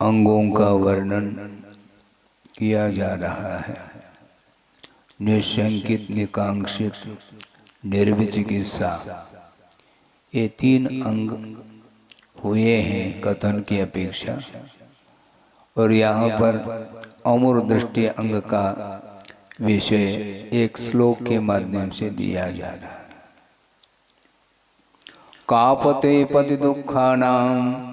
अंगों का वर्णन किया जा रहा है। निशंकित, निकांक्षित, निर्विचिकित्सा, ये 3 अंग हुए हैं कथन की अपेक्षा। और यहाँ पर अमूर दृष्टि अंग का विषय एक श्लोक के माध्यम से दिया जा रहा है। कापते पति दुखानां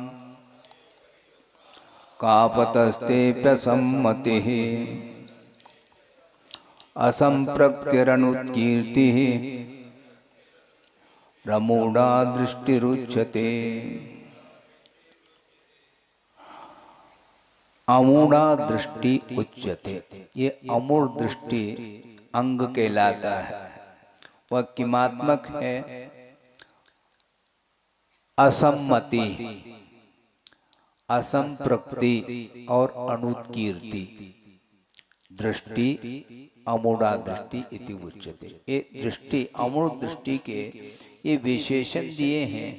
कापतस्तेऽप्यसम्मतिः असंप्रत्यरनुत्कीर्तिः प्रमूढा दृष्टिरुच्यते। अमूढ़ा दृष्टि उच्यते, ये अमूढ़ दृष्टि अंग कहलाता है। वह किमात्मक है? असम्मति, असंप्रक्ति और अनुत्कीर्ति दृष्टि अमूढ़ा दृष्टि इति उच्यते। ये दृष्टि, अमूढ़ दृष्टि के ये विशेषण दिए हैं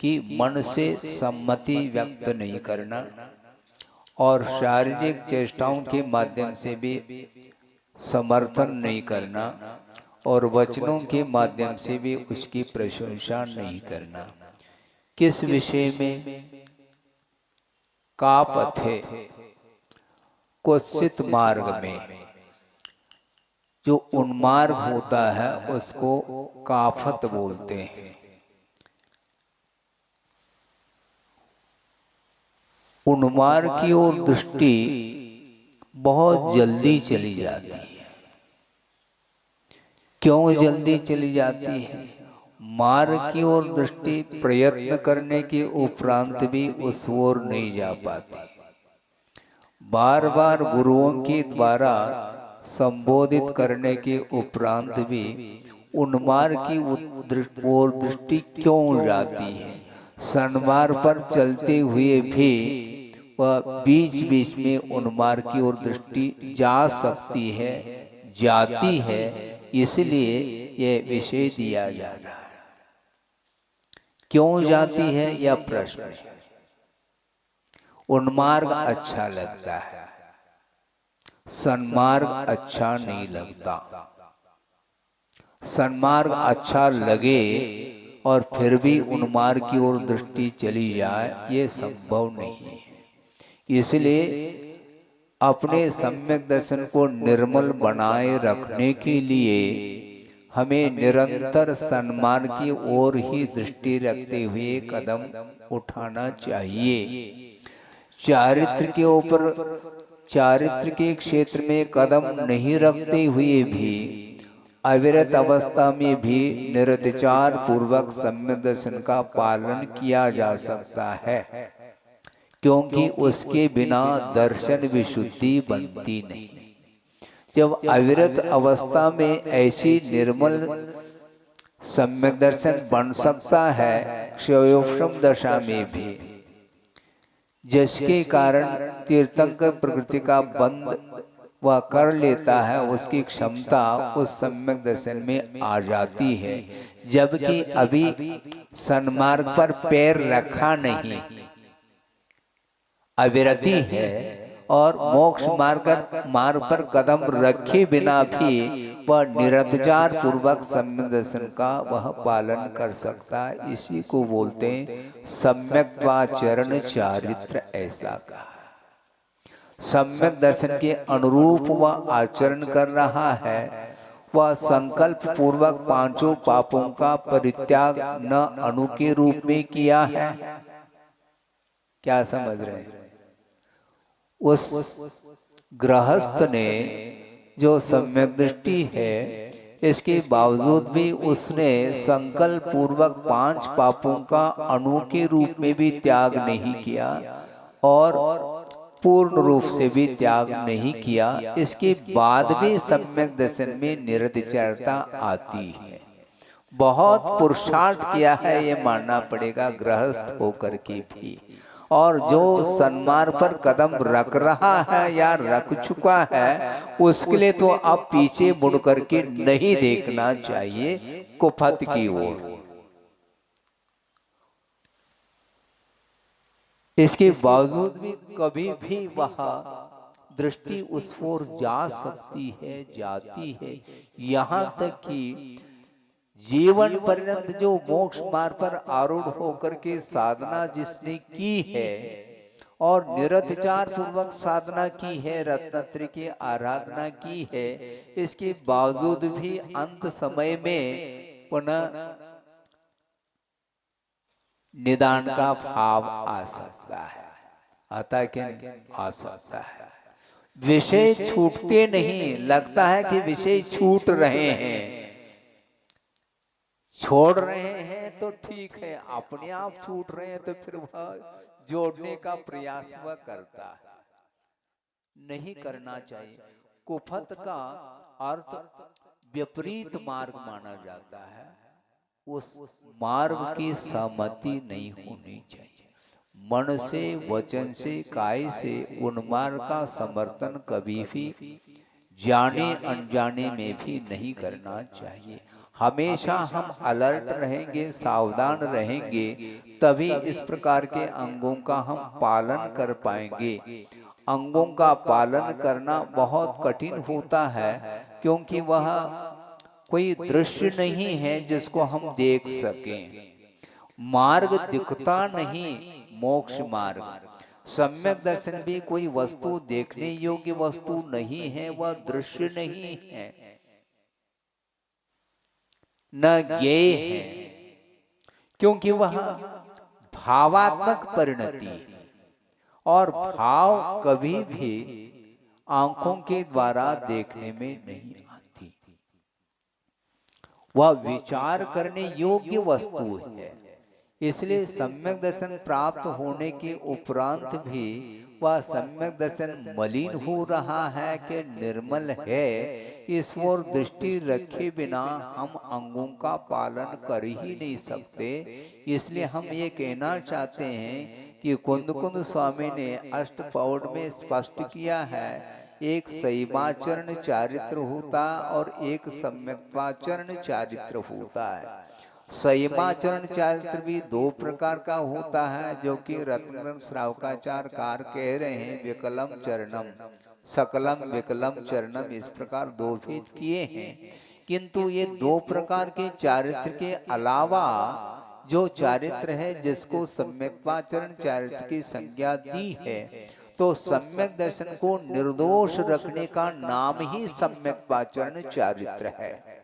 कि मन से सम्मति व्यक्त नहीं करना और शारीरिक चेष्टाओं के माध्यम से भी समर्थन नहीं करना और वचनों के माध्यम से भी उसकी प्रशंसा नहीं करना। किस विषय में? कापथे, कुत्सित मार्ग में। जो उन्मार्ग होता है उसको काफत बोलते हैं। उन्मार्ग की ओर दृष्टि बहुत जल्दी चली जाती है। क्यों जल्दी चली जाती है? मार्ग की ओर दृष्टि प्रयत्न करने के उपरांत भी उस ओर नहीं जा पाती। बार बार गुरुओं के द्वारा संबोधित करने के उपरांत भी उन्मार्ग की ओर दृष्टि क्यों जाती है? सन्मार्ग पर चलते हुए भी वह बीच बीच में उन्मार्ग की ओर दृष्टि जा सकती है, जाती है। इसलिए यह विषय दिया जा रहा है। क्यों जाती है यह प्रश्न है। उन्मार्ग अच्छा लगता है, सन्मार्ग अच्छा नहीं लगता। सन्मार्ग अच्छा लगे और फिर भी उन्मार्ग की ओर दृष्टि चली जाए, ये संभव नहीं है। इसलिए अपने सम्यक दर्शन को निर्मल बनाए रखने के लिए हमें निरंतर सन्मार्ग की ओर ही दृष्टि रखते हुए कदम उठाना चाहिए। चारित्र के ऊपर, चारित्र के क्षेत्र में कदम नहीं रखते हुए भी अविरत अवस्था में भी निरतिचार पूर्वक सम्यक दर्शन का पालन किया जा सकता है, क्योंकि उसके बिना दर्शन विशुद्धि बनती नहीं। जब अविरत अवस्था में ऐसी निर्मल सम्यक दर्शन बन सकता है क्षयोपशम दशा में भी, जिसके कारण तीर्थंकर प्रकृति का बंध वह कर लेता है, उसकी क्षमता उस सम्यक दर्शन में आ जाती है। जबकि अभी सन्मार्ग पर पैर रखा नहीं, अविरति है और मोक्ष मार्ग पर कदम रखे बिना भी वह निरंतर पूर्वक सम्यक दर्शन का वह पालन कर सकता है। इसी को बोलते हैं सम्यक्त्वाचरण चारित्र। ऐसा कहा, सम्यक दर्शन के अनुरूप वह आचरण कर रहा है। वह संकल्प पूर्वक 5 पापों का परित्याग न अणु के रूप में किया है। क्या समझ रहे हैं? उस गृहस्थ ने जो सम्यक दृष्टि है, इसके बावजूद भी उसने संकल्प पूर्वक 5 पापों का अणु के रूप में भी त्याग नहीं किया और पूर्ण रूप से भी त्याग नहीं किया। इसके बाद भी सम्यक दर्शन में निरतिचारता आती है। बहुत पुरुषार्थ किया है, ये मानना पड़ेगा गृहस्थ होकर के भी। और जो सन्मार्ग पर कदम रख रहा है या रख चुका है, उसके लिए तो अब पीछे मुड़ करके नहीं देखना चाहिए कुफत की ओर। इसके बावजूद भी कभी भी वह दृष्टि उस ओर जा सकती है, जाती है, यहाँ तक कि जीवन पर्यंत जो मोक्ष मार्ग पर आरूढ़ होकर के साधना जिसने की है और निरतचार पूर्वक साधना की है, रत्नत्रय की आराधना की है, इसके बावजूद भी अंत समय में पुनः निदान का भाव आ सकता है। आता है क्या? आ सकता है। विषय छूटते नहीं, लगता है कि विषय छूट रहे हैं, छोड़ रहे हैं तो ठीक है, अपने आप छूट रहे हैं तो फिर वह जोड़ने का प्रयास वह करता है। नहीं करना चाहिए। कुफत का अर्थ विपरीत मार्ग माना जाता है, उस मार्ग की सहमति नहीं होनी चाहिए। मन से, वचन से, काय से उन मार्ग का समर्थन कभी भी जाने अनजाने में भी नहीं करना चाहिए। हमेशा हम अलर्ट रहेंगे, सावधान रहेंगे, तभी इस प्रकार के अंगों का हम पालन कर पाएंगे। अंगों का पालन करना बहुत कठिन होता है, क्योंकि वह कोई दृश्य नहीं है जिसको हम देख सकें। मार्ग दिखता नहीं, मोक्ष मार्ग। सम्यक दर्शन भी कोई वस्तु देखने योग्य वस्तु नहीं है, वह दृश्य नहीं है, न ज्ञेय है, क्योंकि वह भावात्मक परिणति है और भाव कभी भी आंखों के द्वारा देखने में नहीं आती। वह विचार करने योग्य वस्तु है। इसलिए सम्यक दर्शन प्राप्त होने के उपरांत भी वह सम्यक दर्शन मलिन हो रहा है कि निर्मल है, इस ओर दृष्टि रखे बिना हम अंगों का पालन कर ही नहीं सकते। इसलिए हम ये कहना चाहते हैं कि कुंद कुंद स्वामी ने अष्टपौड में स्पष्ट किया है, एक संयमाचरण चारित्र होता और एक सम्यक्त्वाचरण चारित्र होता है। संयमाचरण चारित्र भी दो प्रकार का होता है, जो कि रत्न श्रावकाचार्यकार कह रहे हैं, विकलम चरणम सकलम विकलम चरणम, इस प्रकार दो भेद किए हैं। किंतु ये दो प्रकार के चारित्र के अलावा जो चारित्र है जिसको सम्यक्त्वाचरण चारित्र की संज्ञा दी है, तो सम्यक दर्शन को निर्दोष रखने का नाम ही सम्यक्त्वाचरण चारित्र है।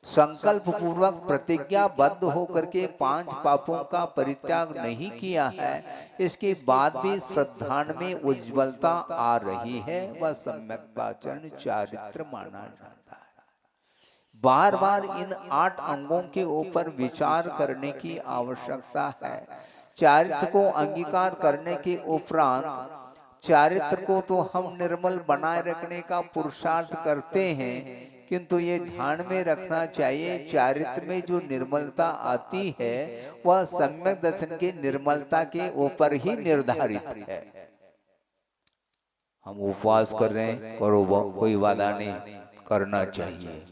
संकल्प पूर्वक प्रतिज्ञाबद्ध होकर के 5 पापों का परित्याग नहीं किया है, इसके बाद भी श्रद्धान में उज्ज्वलता आ रही है, वह सम्यक्त्वाचरण चारित्र माना जाता है। बार बार इन 8 अंगों के ऊपर विचार करने की आवश्यकता है। चारित्र को अंगीकार करने के उपरांत चारित्र को तो हम निर्मल बनाए रखने का पुरुषार्थ करते हैं, किंतु ये ध्यान में रखना चाहिए, चारित्र में जो निर्मलता आती है वह सम्यक दर्शन की निर्मलता के ऊपर ही निर्धारित है। हम उपवास कर रहे हैं, करो, कोई वादा नहीं, करना चाहिए।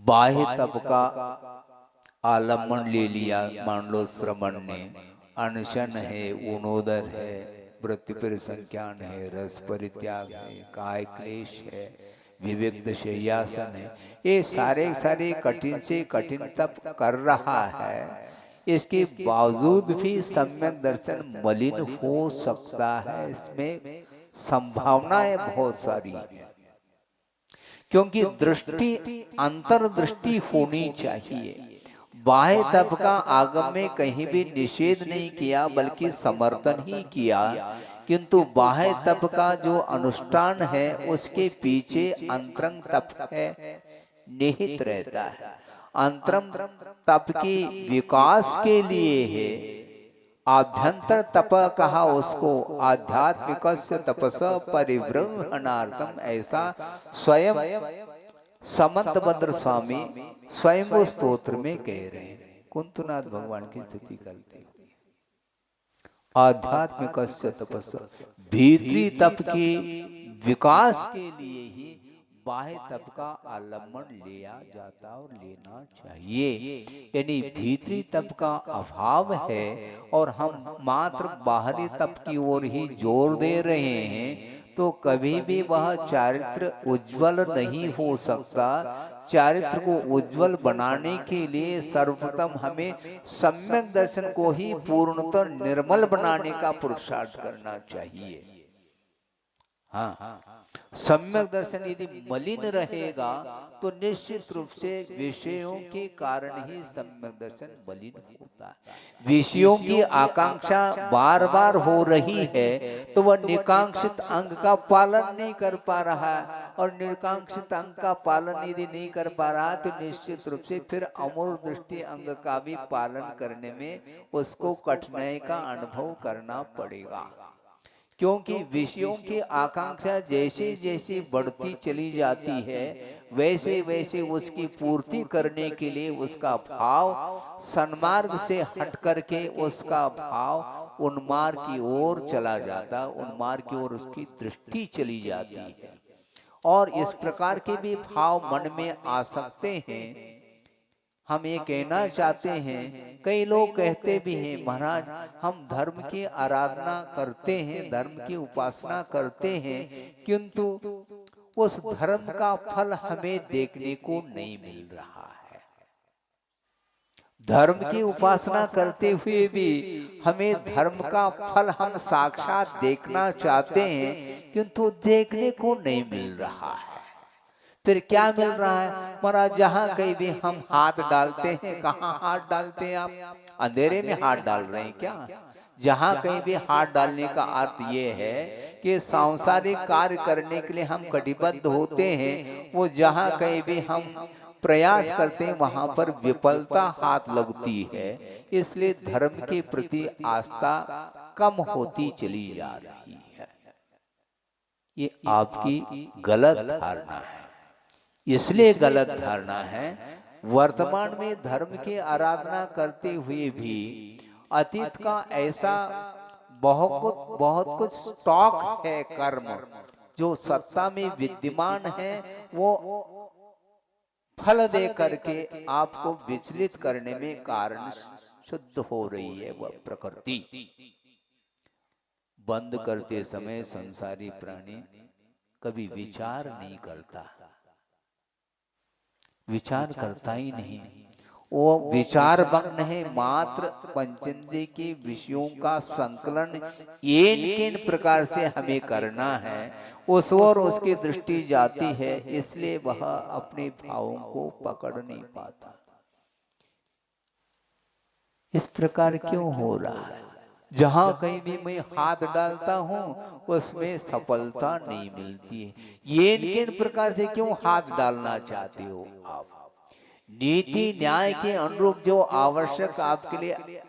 बाह्य तप का आलम्बन ले लिया, मान लो श्रमण ने, अनशन है, ऊनोदर है, वृत्ति पर संज्ञान है, रस परित्याग है, काय क्लेश है, विविक्त शय्यासन है, ये सारे कठिन से कठिन तप कर रहा है, इसके बावजूद भी सम्यक दर्शन मलिन हो सकता है। इसमें संभावनाएं बहुत सारी हैं, क्योंकि दृष्टि अंतर्दृष्टि होनी चाहिए। बाह्य तप का आगम में कहीं भी निषेध नहीं किया, बल्कि समर्थन ही किया, किंतु बाह्य तप का जो अनुष्ठान है उसके पीछे अंतरंग तप है, निहित रहता है। अंतरंग तप के विकास के लिए है, आभ्यंतर तप कहा उसको, आध्यात्मिकस्य तपस परिवृंहणार्थम, ऐसा स्वयं समंतभद्र स्वामी स्वयं स्तोत्र में कह रहे हैं। कुंतुनाथ भगवान की स्तुति करते हैं। आध्यात्मिक तपस, भीतरी तप के विकास के लिए ही बाह्य तप का आलम्बन लिया जाता और लेना चाहिए। यानी भीतरी तप का अभाव है और हम मात्र बाहरी तप की ओर ही जोर दे रहे हैं, तो कभी भी वह चारित्र उज्जवल नहीं हो सकता। चारित्र को उज्जवल बनाने के लिए सर्वप्रथम हमें सम्यक दर्शन को ही पूर्णतः निर्मल बनाने का पुरुषार्थ करना चाहिए। हाँ, सम्यक दर्शन यदि मलिन रहेगा तो निश्चित रूप से विषयों के कारण ही सम्यक दर्शन मलिन होता है। विषयों की आकांक्षा बार बार हो रही है तो वह निकांक्षित अंग का पालन नहीं कर पा रहा है, और निकांक्षित अंग का पालन यदि नहीं कर पा रहा तो निश्चित रूप से फिर अमूल दृष्टि अंग का भी पालन करने में उसको कठिनाई का अनुभव करना पड़ेगा। क्योंकि विषयों की आकांक्षा जैसे जैसे बढ़ती चली जाती है वैसे वैसे उसकी पूर्ति करने के लिए उसका भाव सन्मार्ग से हट करके उसका भाव उन्मार्ग की ओर चला जाता, उन्मार्ग की ओर उसकी दृष्टि चली जाती है। और इस प्रकार के भी भाव मन में आ सकते हैं। हम ये कहना चाहते हैं, कई लोग कहते भी हैं महाराज हम धर्म की आराधना करते हैं, धर्म की उपासना करते हैं, किंतु उस धर्म का फल हमें देखने को नहीं मिल रहा है। धर्म की उपासना करते हुए भी हमें धर्म का फल हम साक्षात देखना चाहते हैं, किंतु देखने को नहीं मिल रहा है। फिर क्या मिल रहा है महाराज? जहाँ कहीं भी हम हाथ डालते हैं, कहाँ हाथ डालते हैं आप? अंधेरे में हाथ डाल रहे हैं क्या? जहाँ कहीं भी हाथ डालने का अर्थ ये है कि सांसारिक कार्य करने के लिए हम कटिबद्ध होते हैं, वो जहाँ कहीं भी हम प्रयास करते हैं वहां पर विफलता हाथ लगती है। इसलिए धर्म के प्रति आस्था कम होती चली जा रही है। ये आपकी गलत धारणा है। इसलिए गलत धारणा है, वर्तमान में धर्म की आराधना करते हुए भी अतीत का ऐसा बहुत कुछ स्टॉक है कर्म जो सत्ता में विद्यमान है, वो फल दे करके आपको विचलित करने में कारण शुद्ध हो रही है। वह प्रकृति बंद करते समय संसारी प्राणी कभी विचार नहीं करता, विचार करता ही नहीं। वो विचार मग्न है, मात्र पंचेंद्रिय के विषयों का संकलन किन प्रकार से हमें करना है उस ओर उसकी दृष्टि जाती है, इसलिए वह अपने भावों को पकड़ नहीं पाता। इस प्रकार क्यों हो रहा है? जहां कहीं भी मैं हाथ डालता हूं उसमें सफलता नहीं मिलती है। ये किन प्रकार से क्यों हाथ डालना चाहते हो आप? नीति न्याय के अनुरूप जो आवश्यक आपके लिए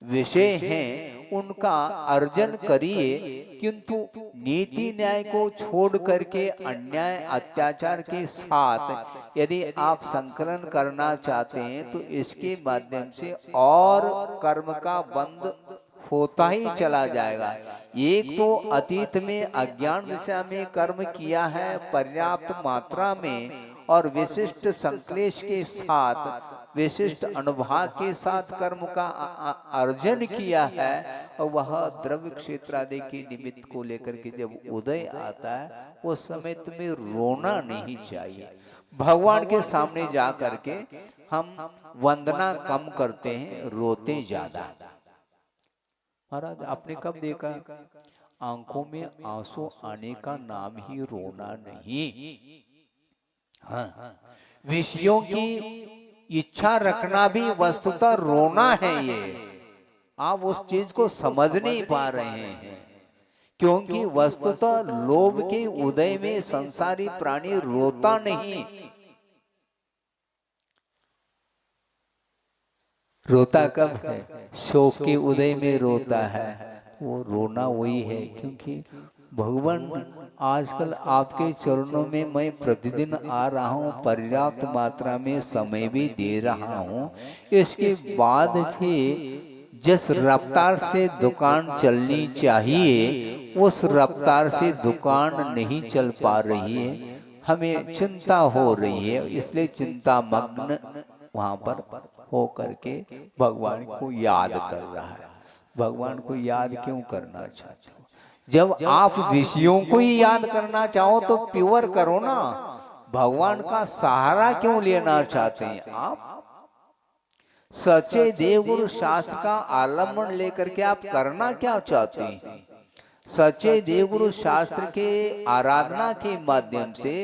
विषय हैं उनका अर्जन करिए, किंतु नीति न्याय को छोड़ करके अन्याय अत्याचार के साथ यदि आप संकलन करना चाहते हैं तो इसके माध्यम से और कर्म का बंध होता ही चला जाएगा। एक तो अतीत में अज्ञान दिशा में कर्म किया है पर्याप्त मात्रा में और विशिष्ट संक्लेश के साथ विशिष्ट अनुभव के साथ कर्म का अर्जन किया है, और वह द्रव्य क्षेत्र आदि के निमित्त को लेकर के जब उदय आता है उस समय तुम्हें रोना नहीं चाहिए। भगवान के सामने जा करके हम वंदना कम करते हैं, रोते ज्यादा। महाराज आपने कब देखा आंखों में आंसू आने का नाम ही रोना नहीं। हाँ, विषयों की इच्छा रखना भी वस्तुतः रोना है। ये आप उस चीज को समझ नहीं पा रहे हैं, क्योंकि वस्तुतः लोभ के उदय में संसारी प्राणी रोता नहीं। रोता कब है? शोक के उदय में रोता है। वो रोना वही है, क्योंकि भगवान आजकल आपके चरणों में मैं प्रतिदिन आ रहा हूँ, पर्याप्त मात्रा में समय भी दे रहा हूँ, इसके बाद भी जिस रफ्तार से दुकान चलनी चाहिए उस रफ्तार से दुकान नहीं चल पा रही है। हमें चिंता हो रही है, इसलिए चिंता मग्न वहां पर हो करके भगवान को याद कर रहा है। भगवान को याद क्यों करना चाहते हो? जब आप विषयों को ही याद करना चाहो तो प्योर करो ना। भगवान का सहारा क्यों लेना चाहते हैं आप? सच्चे देवगुरु शास्त्र का आलम्बन लेकर के आप करना क्या चाहते हैं? सच्चे देवगुरु शास्त्र के आराधना के माध्यम से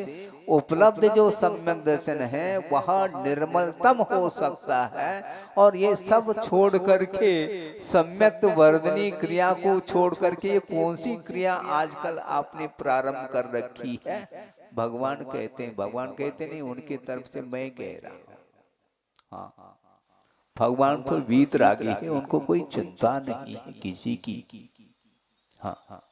उपलब्ध जो सम्यक दर्शन है वह निर्मलतम हो सकता है। और ये सब छोड़ करके सम्यक वर्धनी क्रिया को छोड़ करके कौन सी क्रिया आजकल आपने प्रारंभ कर रखी है? भगवान कहते हैं, भगवान कहते नहीं, उनकी तरफ से मैं कह रहा हूं। हाँ, भगवान तो वीतरागी है, उनको कोई चिंता नहीं है किसी की। हाँ,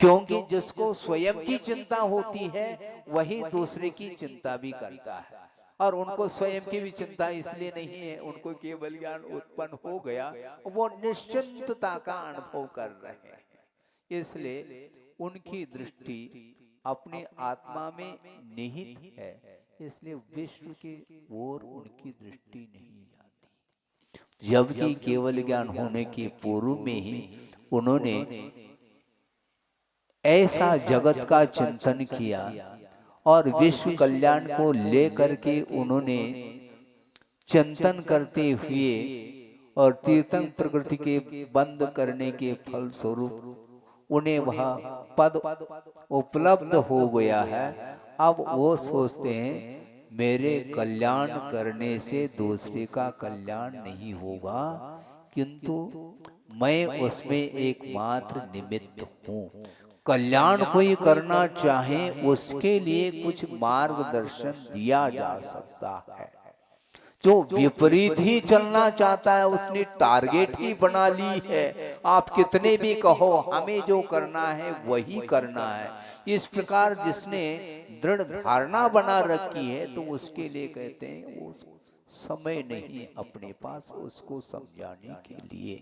क्योंकि जिसको स्वयं की चिंता होती है वही दूसरे की चिंता भी करता है। और उनको स्वयं की भी चिंता इसलिए नहीं है, उनको केवल ज्ञान उत्पन्न हो गया, वो निश्चिंतता का अनुभव कर रहे हैं। इसलिए उनकी दृष्टि अपने आत्मा में निहित है, इसलिए विश्व के ओर उनकी दृष्टि नहीं जाती। जबकि केवल ज्ञान होने के पूर्व में ही उन्होंने ऐसा जगत का चिंतन किया और विश्व कल्याण को लेकर के उन्होंने चिंतन करते हुए और तीर्थंक प्रकृति के बंद करने के फल स्वरूप उन्हें वह पद उपलब्ध हो गया है। अब वो सोचते हैं मेरे कल्याण करने से दूसरे का कल्याण नहीं होगा, किंतु मैं उसमें एकमात्र निमित्त हूँ। कल्याण कोई करना चाहे उसके लिए कुछ मार्गदर्शन दिया जा सकता है। जो विपरीत ही चलना चाहता है उसने टारगेट ही बना ली है। आप कितने भी कहो हमें जो करना है वही करना है, इस प्रकार जिसने दृढ़ धारणा बना रखी है तो उसके लिए कहते हैं वो समय नहीं अपने पास उसको समझाने के लिए,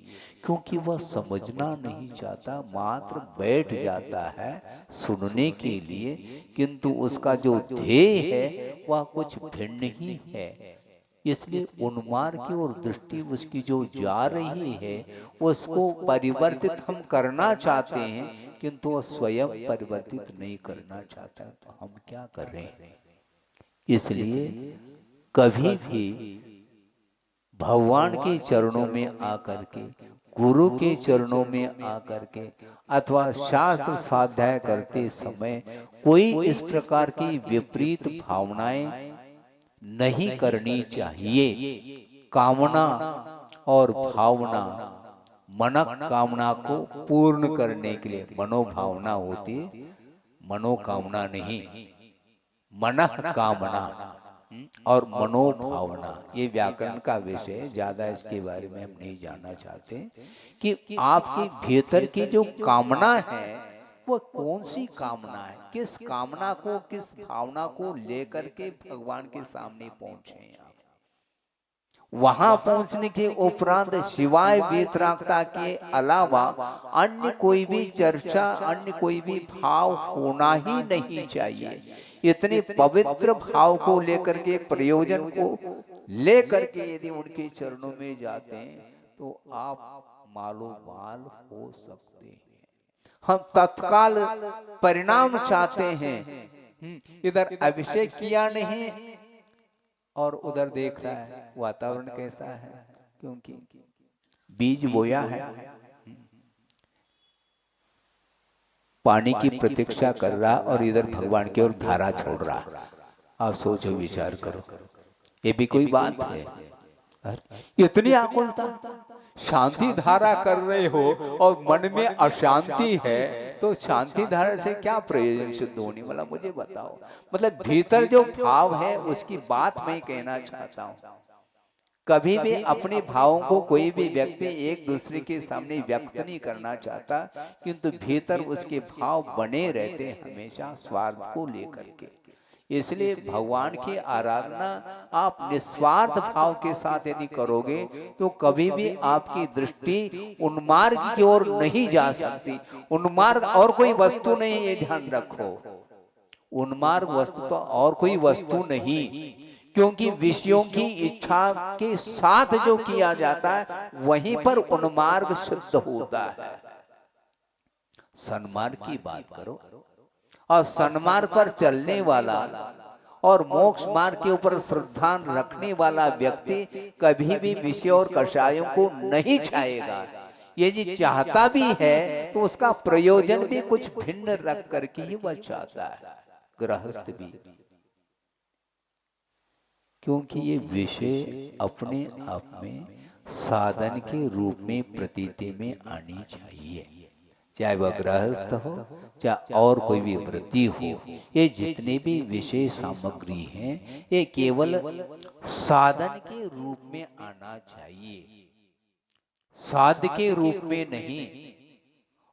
क्योंकि वह समझना नहीं चाहता, मात्र बैठ जाता है सुनने के लिए, किंतु उसका जो ध्येय है वह कुछ भिन्न ही है। इसलिए उन्मार्ग की ओर दृष्टि उसकी जो जा रही है उसको परिवर्तित हम करना चाहते हैं, किंतु वह स्वयं परिवर्तित नहीं करना चाहता, तो हम क्या कर रहे हैं? इसलिए कभी भी भगवान के चरणों में आकर के, गुरु के चरणों में आकर के अथवा शास्त्र स्वाध्याय करते समय कोई इस प्रकार की विपरीत भावनाएं नहीं करनी चाहिए। कामना और भावना, मनक कामना को पूर्ण करने के लिए मनोभावना होती है, मनोकामना नहीं, मनः कामना और मनोभावना। ये व्याकरण का विषय है, ज्यादा इसके बारे में हम नहीं जानना चाहते कि आपके भीतर की जो कामना है वो कौन सी कामना है, किस कामना को, किस भावना को लेकर के भगवान के सामने पहुंचे आप। वहां पहुंचने के उपरांत सिवाय वीतरागता के अलावा अन्य कोई भी चर्चा, अन्य कोई भी भाव होना ही नहीं चाहिए। इतने पवित्र भाव को लेकर के, प्रयोजन को लेकर के यदि उनके चरणों में जाते हैं तो आप मालो माल हो सकते हैं। हम तत्काल परिणाम चाहते हैं, इधर अभिषेक किया नहीं और उधर देख रहा है वातावरण कैसा है, क्योंकि बीज बोया है, पानी की प्रतीक्षा कर रहा और इधर भगवान की ओर धारा छोड़ रहा। आप सोचो, विचार करो, ये भी कोई बात है? इतनी आकुलता, शांति धारा कर रहे हो और मन में अशांति है, तो शांति धारा से क्या प्रयोजन सिद्ध होने वाला, मुझे बताओ। मतलब भीतर जो भाव है उसकी बात मैं कहना चाहता हूँ। कभी भी अपने भावों को कोई भी व्यक्ति एक दूसरे के सामने व्यक्त नहीं करना चाहता, किंतु भीतर उसके भाव बने रहते हमेशा स्वार्थ को लेकर के। इसलिए भगवान की आराधना आप निस्वार्थ भाव के साथ यदि करोगे तो कभी भी आपकी दृष्टि उन्मार्ग की ओर नहीं जा सकती। उन्मार्ग और कोई वस्तु नहीं, ये ध्यान रखो। उन्मार्ग वस्तु तो और कोई वस्तु नहीं, क्योंकि विषयों की इच्छा के साथ जो किया जाता है वहीं पर उन्मार्ग सिद्ध होता है। सन्मार्ग की बात करो, और सन्मार्ग पर चलने वाला और मोक्ष मार्ग के ऊपर श्रद्धा रखने वाला व्यक्ति कभी भी विषय और कषायों को नहीं चाहेगा। यदि चाहता भी है तो उसका प्रयोजन भी कुछ भिन्न रख करके ही वह चाहता है, गृहस्थ भी। क्योंकि ये विषय अपने आप में साधन के रूप में प्रतीति में आनी चाहिए, चाहे वह गृहस्थ हो चाहे और कोई भी वृत्ति हो। ये जितने भी विषय सामग्री हैं ये केवल साधन के रूप में आना चाहिए, साध के रूप में नहीं।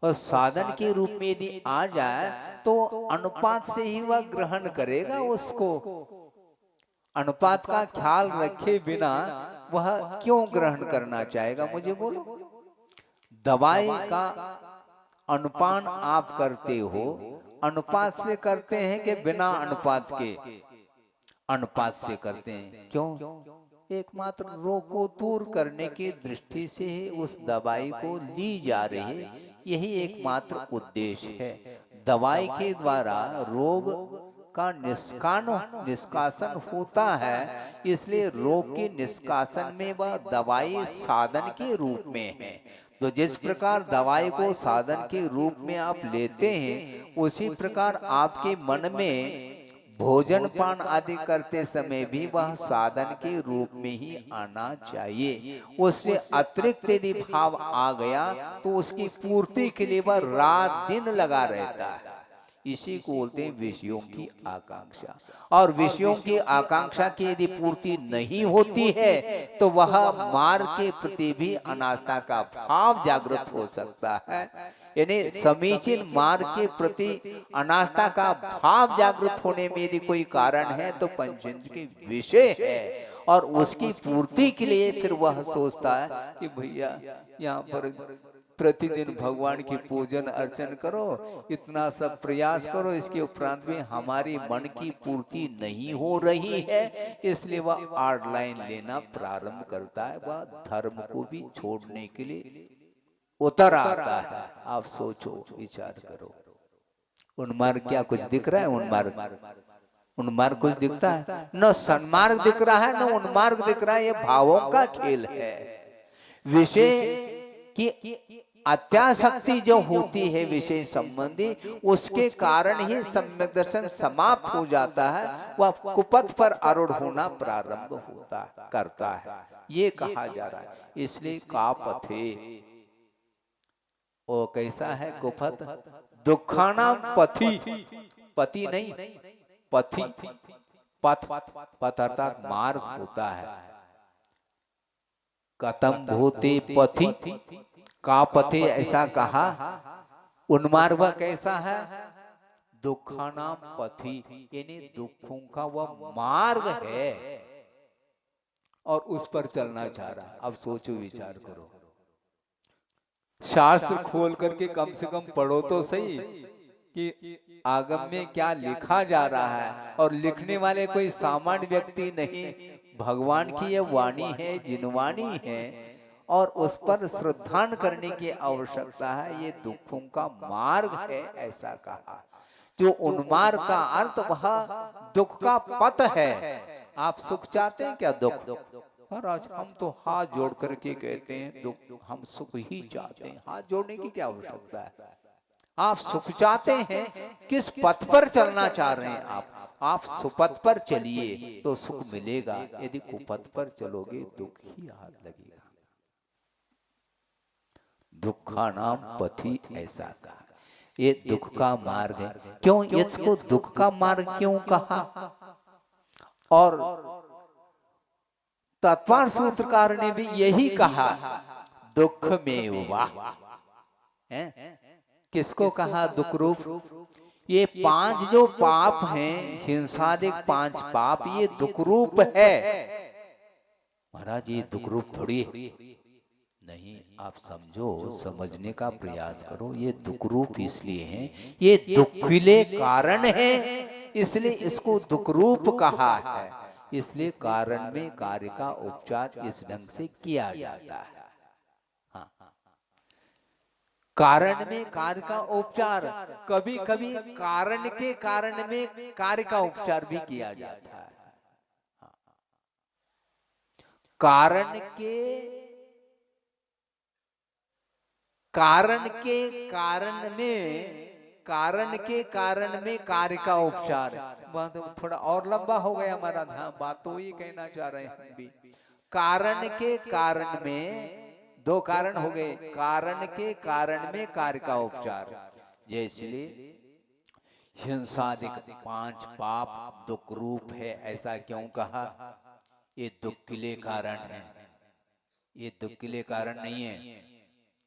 और साधन के रूप में यदि आ जाए तो अनुपात से ही वह ग्रहण करेगा उसको। अनुपात का ख्याल रखे बिना वह क्यों ग्रहण करना चाहेगा, मुझे बोलो। दवाई का अनुपान आप करते हो, अनुपात से करते हैं कि बिना अनुपात के? अनुपात से करते हैं। क्यों? एकमात्र रोग को दूर करने की दृष्टि से ही उस दवाई को ली जा रही है, यही एकमात्र उद्देश्य है। दवाई के द्वारा रोग का निष्कासन होता है, इसलिए रोग के निष्कासन में वह दवाई साधन के रूप में है। तो जिस प्रकार दवाई को साधन के रूप में आप लेते हैं, उसी प्रकार आपके मन में भोजन पान आदि करते समय भी वह साधन के रूप में ही आना चाहिए। उससे अतिरिक्त यदि भाव आ गया तो उसकी पूर्ति के लिए वह रात दिन लगा रहता है। इसी को बोलते हैं विषयों की आकांक्षा। और विषयों की आकांक्षा की यदि पूर्ति नहीं होती है तो वह मार्ग के प्रति भी अनास्था का भाव जागृत हो सकता है। यानी समीचीन मार्ग के प्रति अनास्था का भाव जागृत होने में यदि कोई कारण है तो पंचेंद्र के विषय है, और उसकी पूर्ति के लिए फिर वह सोचता है कि भैया यहाँ पर प्रतिदिन भगवान की पूजन अर्चन करो, इतना सब प्रयास करो, इसके उपरांत भी हमारी मन की पूर्ति नहीं हो रही है, इसलिए वह आर्ट लाइन लेना प्रारंभ करता है। वह धर्म को भी छोड़ने के लिए उतर आता है। आप सोचो, विचार करो। उन्मार्ग क्या कुछ दिख रहा है? उन्मार्ग कुछ दिखता है? न सन्मार्ग दिख रहा है न उन्मार्ग दिख रहा है। ये भावों का खेल है। विषय की अत्यासक्ति जो होती है विषय संबंधी, उसके कारण ही सम्यक दर्शन समाप्त हो जाता है, वह कुपथ पर आरूढ़ होना प्रारंभ करता है। ये कहा जा रहा है। इसलिए का पथे, वो कैसा है कुपथ? दुखाना पथि, पति नहीं पथि, पथ अर्थात मार्ग होता है। कतम भूते पथि का पथे, ऐसा कहा। उन्मार्ग कैसा है? दुखानाम पथि, यानी दुखों का वह मार्ग है और उस पर चलना चाह रहा। अब सोचो, विचार करो। शास्त्र खोल करके कम से कम पढ़ो तो सही कि आगम में क्या लिखा जा रहा है। और लिखने वाले कोई सामान्य व्यक्ति नहीं, भगवान की यह वाणी है, जिनवाणी है, और उस पर श्रद्धा करने की आवश्यकता है। ये दुखों का मार्ग है, ऐसा कहा। जो उन्मार्ग का अर्थ वह दुख का पथ है। आप सुख चाहते हैं क्या? दुख? महाराज हम तो हाथ जोड़ करके कहते हैं दुख, हम सुख ही चाहते हैं। हाथ जोड़ने की क्या आवश्यकता है? आप सुख चाहते हैं, किस पथ पर चलना चाह रहे हैं आप सुपथ पर चलिए तो सुख मिलेगा। यदि कुपथ पर चलोगे दुख ही हाथ लगेगा। दुखानाम पथि, ऐसा कहा। ये दुख का मार्ग है। क्यों इसको दुख का मार्ग क्यों कहा? और तत्वार्थ सूत्रकार ने भी यही कहा, दुख में वाह। किसको कहा दुख रूप? ये 5 जो पाप हैं, हिंसादिक 5 पाप, ये दुख रूप है। महाराज ये दुख रूप थोड़ी नहीं। आप समझो, समझने का प्रयास करो। ये दुख रूप इसलिए है, ये दुखिले कारण है इसलिए इसको दुख रूप कहा है। इसलिए कारण में कार्य का उपचार इस ढंग से किया जाता है। हाँ, कारण में कार्य का उपचार, कभी कभी कारण के कारण में कार्य का उपचार भी किया जाता है। कारण के कारण में कार्य का उपचार, थोड़ा और लंबा हो गया हमारा, हाँ बात तो ये कहना चाह रहे हैं हम भी। कारण के कारण में, दो कारण हो गए, कारण के कारण में कार्य का उपचार। जैसे हिंसादिक 5 पाप दुख रूप है, ऐसा क्यों कहा? ये दुख के लिए कारण है, ये दुख के लिए कारण नहीं है।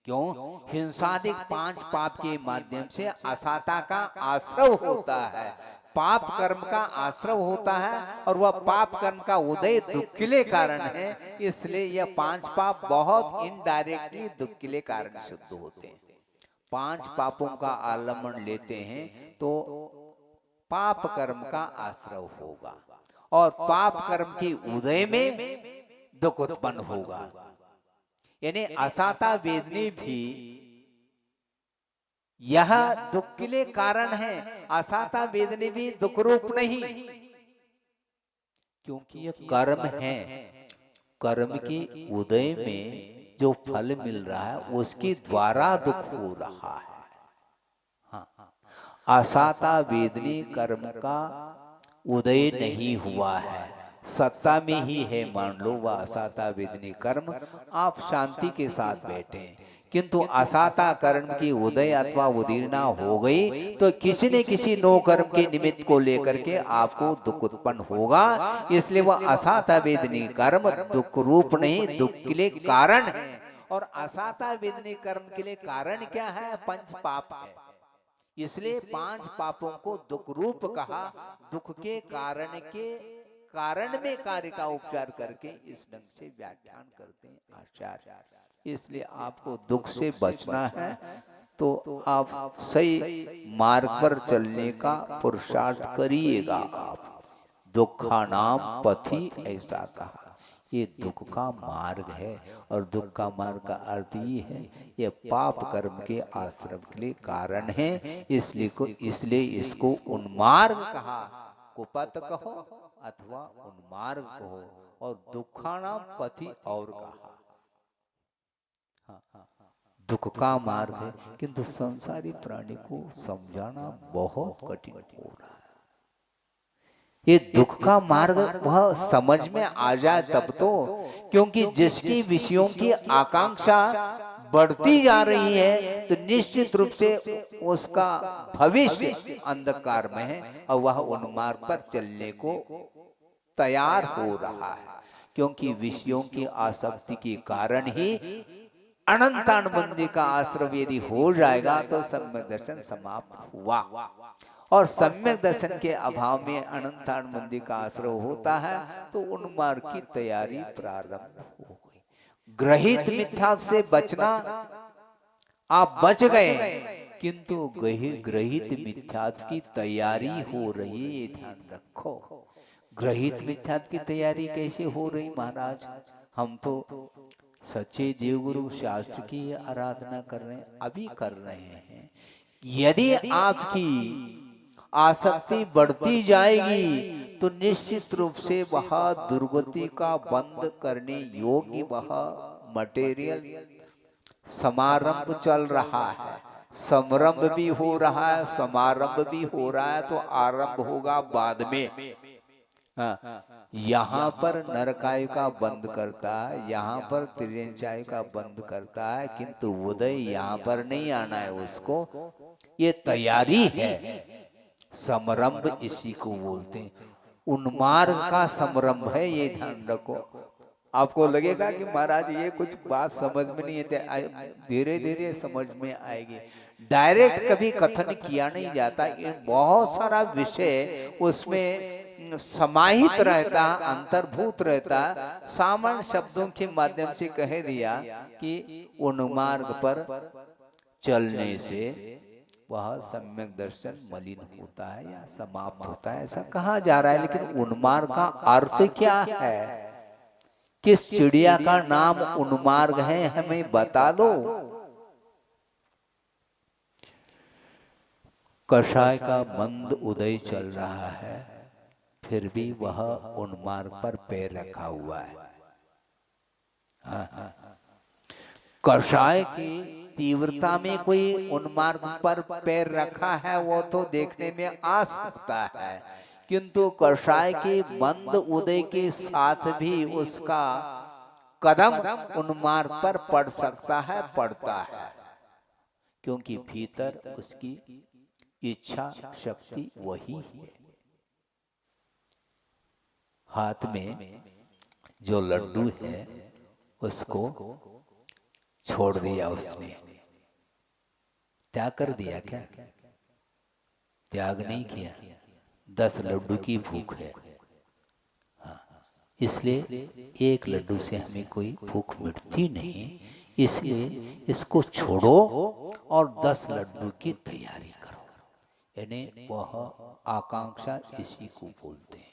क्यों? हिंसादिक 5 पाप के माध्यम से असाता का आश्रव होता है, पाप कर्म का आश्रव होता है, और वह पाप कर्म का उदय दुख के लिए कारण है। इसलिए यह 5 पाप बहुत इनडायरेक्टली दुख के लिए कारण सिद्ध होते हैं। 5 पापों का आलम्बन लेते हैं तो पाप कर्म का आश्रव होगा, और पाप कर्म के उदय में दुख उत्पन्न होगा। यानी असाता वेदनी भी यह दुख के लिए कारण है, असाता वेदनी भी दुख रूप नहीं, क्योंकि यह कर्म है। कर्म के उदय में जो फल मिल रहा है उसके द्वारा दुख हो रहा है। हाँ, असाता वेदनी कर्म का उदय नहीं हुआ है, सत्ता में ही है, मान लो वह असाता वेदनी कर्म, आप शांति के साथ बैठे, किंतु असाता कर्म की उदय अथवा उदीर्णा हो गई तो किसी न किसी नो कर्म के निमित्त को लेकर के आपको दुख उत्पन्न होगा। इसलिए वह असाता वेदनी कर्म दुख रूप नहीं, दुख के लिए कारण है। और असाता वेदनी कर्म के लिए कारण क्या है? 5 पाप है। इसलिए 5 पापों को दुख रूप कहा। दुख के कारण में कार्य का उपचार करके इस ढंग से व्याख्यान करते हैं आचार्य। इसलिए आपको दुख से बचना है तो आप सही मार्ग पर चलने का पुरुषार्थ करिएगा। आप दुखानाम पथि, ऐसा कहा, ये दुख का मार्ग है। और दुख का मार्ग का अर्थ ये है, ये पाप कर्म के आश्रम के लिए कारण है, इसलिए इसको उन्मार्ग कहा। कुपथ कहो अथवा उन्मार्ग कहो, और दुखानाम पथि और कहा। हाँ, दुख का मार्ग है, किंतु संसारी प्राणी को समझाना बहुत कठिन हो रहा है। ये दुख का मार्ग वह समझ में आ जाए तब तो, क्योंकि जिसकी विषयों की आकांक्षा बढ़ती जा रही है तो निश्चित रूप से उसका भविष्य अंधकार में है, और वह उन्मार्ग पर चलने को तैयार हो रहा है। क्योंकि विषयों की आसक्ति के कारण ही अनंतानुबंधी का आश्रय यदि हो जाएगा तो सम्यक दर्शन समाप्त हुआ, और सम्यक दर्शन के अभाव में अनंतानुबंधी का आश्रय होता है तो उन्मार्ग की तैयारी प्रारंभ हो गई। ग्रहित मिथ्या से बचना, आप बच गए, किंतु ग्रहित मिथ्या की तैयारी हो रही है, ये ध्यान रखो। ग्रहित मिथ्या की तैयारी कैसे हो रही महाराज? हम तो सच्चे देवगुरु शास्त्र की आराधना कर रहे हैं, अभी कर रहे हैं। यदि आपकी आसक्ति बढ़ती जाएगी तो निश्चित रूप से वह दुर्गति का बंद करने योग्य वह मटेरियल समारंभ चल रहा है, समारंभ भी हो रहा है, समारंभ भी हो रहा है, तो आरंभ होगा बाद में। हाँ, यहाँ पर नरकाय का बंद करता है, यहाँ पर त्रियंचाय का बंद करता है, किंतु उदय यहाँ पर नहीं आना है उसको। ये तैयारी है, समारंभ इसी को बोलते हैं। उन्मार्ग का समारंभ है, ये ध्यान रखो। आपको लगेगा कि महाराज ये कुछ बात समझ में नहीं है, धीरे धीरे समझ में आएगी। डायरेक्ट कभी कथन किया नहीं जाता, ये बहुत सारा विषय उसमें समाहित रहता, अंतर्भूत रहता। सामान्य शब्दों के माध्यम से कह दिया कि उन्मार्ग पर चलने से वह सम्यक दर्शन मलिन होता है या समाप्त होता है, ऐसा कहा जा रहा है। लेकिन उन्मार्ग का अर्थ क्या है? किस चिड़िया का नाम उन्मार्ग है, हमें बता दो। कषाय का मंद उदय चल रहा है, फिर भी वह उन्मार्ग पर पैर रखा हुआ है। हाँ। कषाय की तीव्रता में कोई उन्मार्ग पर पैर रखा है वो तो देखने में आ सकता है, किंतु कषाय के मंद उदय के साथ भी उसका कदम उन्मार्ग पर पड़ सकता है, पड़ता है, क्योंकि भीतर उसकी इच्छा शक्ति वही है। हाथ में जो लड्डू है उसको छोड़ दिया उसने, त्याग कर दिया क्या? त्याग नहीं किया। 10 लड्डू की भूख है, हाँ, इसलिए एक लड्डू से हमें कोई भूख मिटती नहीं, इसलिए इसको छोड़ो और 10 लड्डू की तैयारी करो। यानी वह आकांक्षा इसी को बोलते हैं।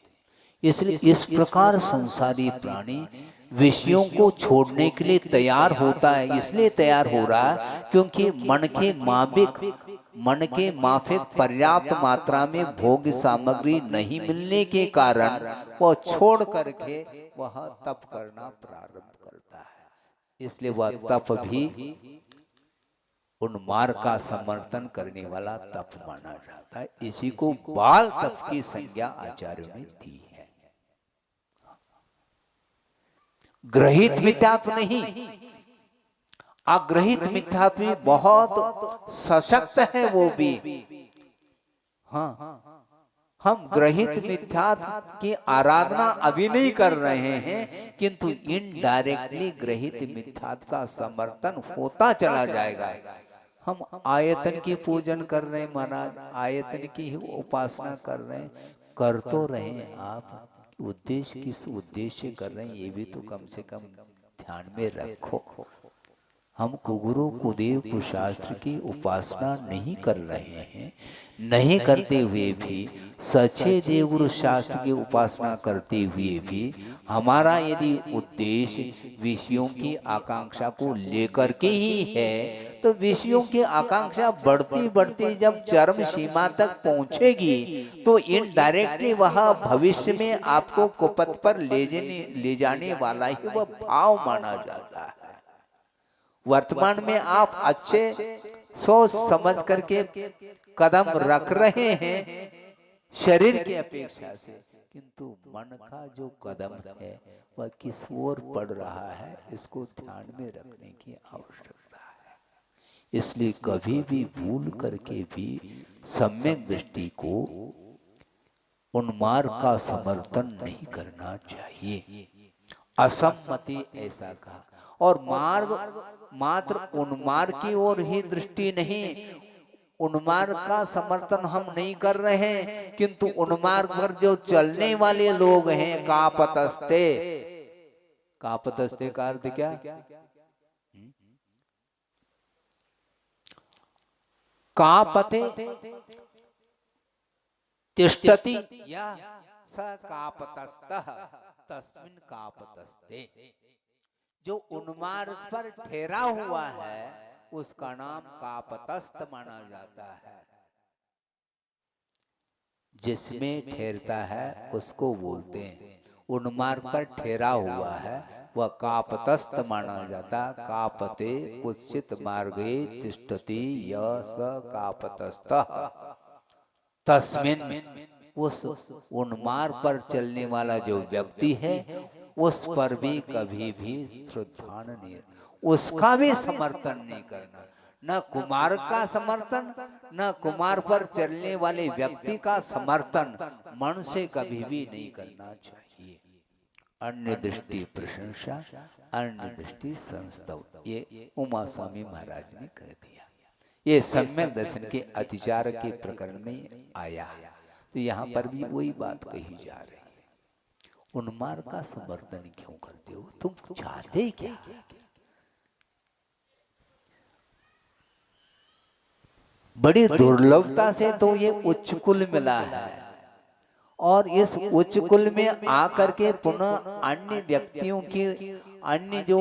इसलिए इस प्रकार संसारी प्राणी विषयों को छोड़ने के लिए तैयार होता है। इसलिए तैयार हो रहा है क्योंकि मन के माफिक पर्याप्त मात्रा में भोग सामग्री नहीं मिलने के कारण वह छोड़ करके वह तप करना प्रारंभ करता है। इसलिए वह तप भी उन्मार्ग का समर्थन करने वाला तप माना जाता है। इसी को बाल तप की संज्ञा आचार्यों ने दी है। ग्रहित मिथ्यात्व नहीं, अग्रहित मिथ्यात्व भी बहुत सशक्त है वो भी। हाँ, हम ग्रहित मिथ्यात्व की आराधना अभी नहीं कर रहे हैं, किंतु इनडायरेक्टली ग्रहित मिथ्यात्व का समर्थन होता चला जाएगा। हम आयतन की पूजन कर रहे हैं महाराज, आयतन की ही उपासना कर रहे हैं, कर तो रहे हैं, आप उद्देश्य किस उद्देश्य कर रहे हैं ये भी तो कम से कम ध्यान में रखो। हम कुगुरु कुदेव कुशास्त्र की उपासना नहीं कर रहे हैं, नहीं करते हुए भी सच्चे देवगुरु शास्त्र की उपासना करते हुए भी हमारा यदि उद्देश्य विषयों की आकांक्षा को लेकर के ही है, तो विषयों की आकांक्षा बढ़ती बढ़ती जब चरम सीमा तक पहुंचेगी तो इनडायरेक्टली वह भविष्य में आपको कुपथ पर ले जाने वाला ही वह भाव माना जाता है। वर्तमान में आप अच्छे सोच समझ करके कदम रख रहे हैं शरीर की अपेक्षा से, किंतु मन का जो कदम है वह किस ओर पड़ रहा है, इसको ध्यान में रखने की आवश्यकता है। इसलिए कभी भी भूल करके भी सम्यक दृष्टि को उन्मार्ग का समर्थन नहीं करना चाहिए। असम्मति ऐसा कहा। और मार्ग मात्र उन्मार्ग की ओर ही दृष्टि नहीं, उन्मार्ग का समर्थन हम नहीं कर रहे हैं, किंतु उन्मार्ग पर जो चलने वाले लोग हैं कापतस्ते, कापतस्ते का अर्थ क्या? कापते तिष्ठति या स कापतस्तः तस्मिन् कापतस्ते। जो उन्मार्ग पर ठहरा हुआ है उसका नाम कापतस्त माना जाता है। जिसमें ठहरता है उसको बोलते हैं। उन्मार्ग पर ठहरा हुआ है वह कापतस्त माना जाता। कापते कुत्सित मार्गे तिष्ठति यः स कापतस्तः तस्मिन्। उस उन्मार्ग पर चलने वाला जो व्यक्ति है उस पर भी कभी भी श्रद्धा नहीं, उसका भी समर्थन नहीं करना। न कुमार का समर्थन, न कुमार पर चलने वाले व्यक्ति का समर्थन मन से कभी भी नहीं करना चाहिए। अन्य दृष्टि प्रशंसा, अन्य दृष्टि संस्तव, ये उमा स्वामी महाराज ने कह दिया। ये सम्यक दर्शन के अतिचार के प्रकरण में आया। तो यहाँ पर भी वही बात कही जा रही है। उन्मार्ग का समर्थन क्यों करते हो? तुम चाहते क्या? बड़ी दुर्लभता से तो ये उच्च कुल मिला है, और इस उच्च कुल में आकर के पुनः अन्य व्यक्तियों की, अन्य जो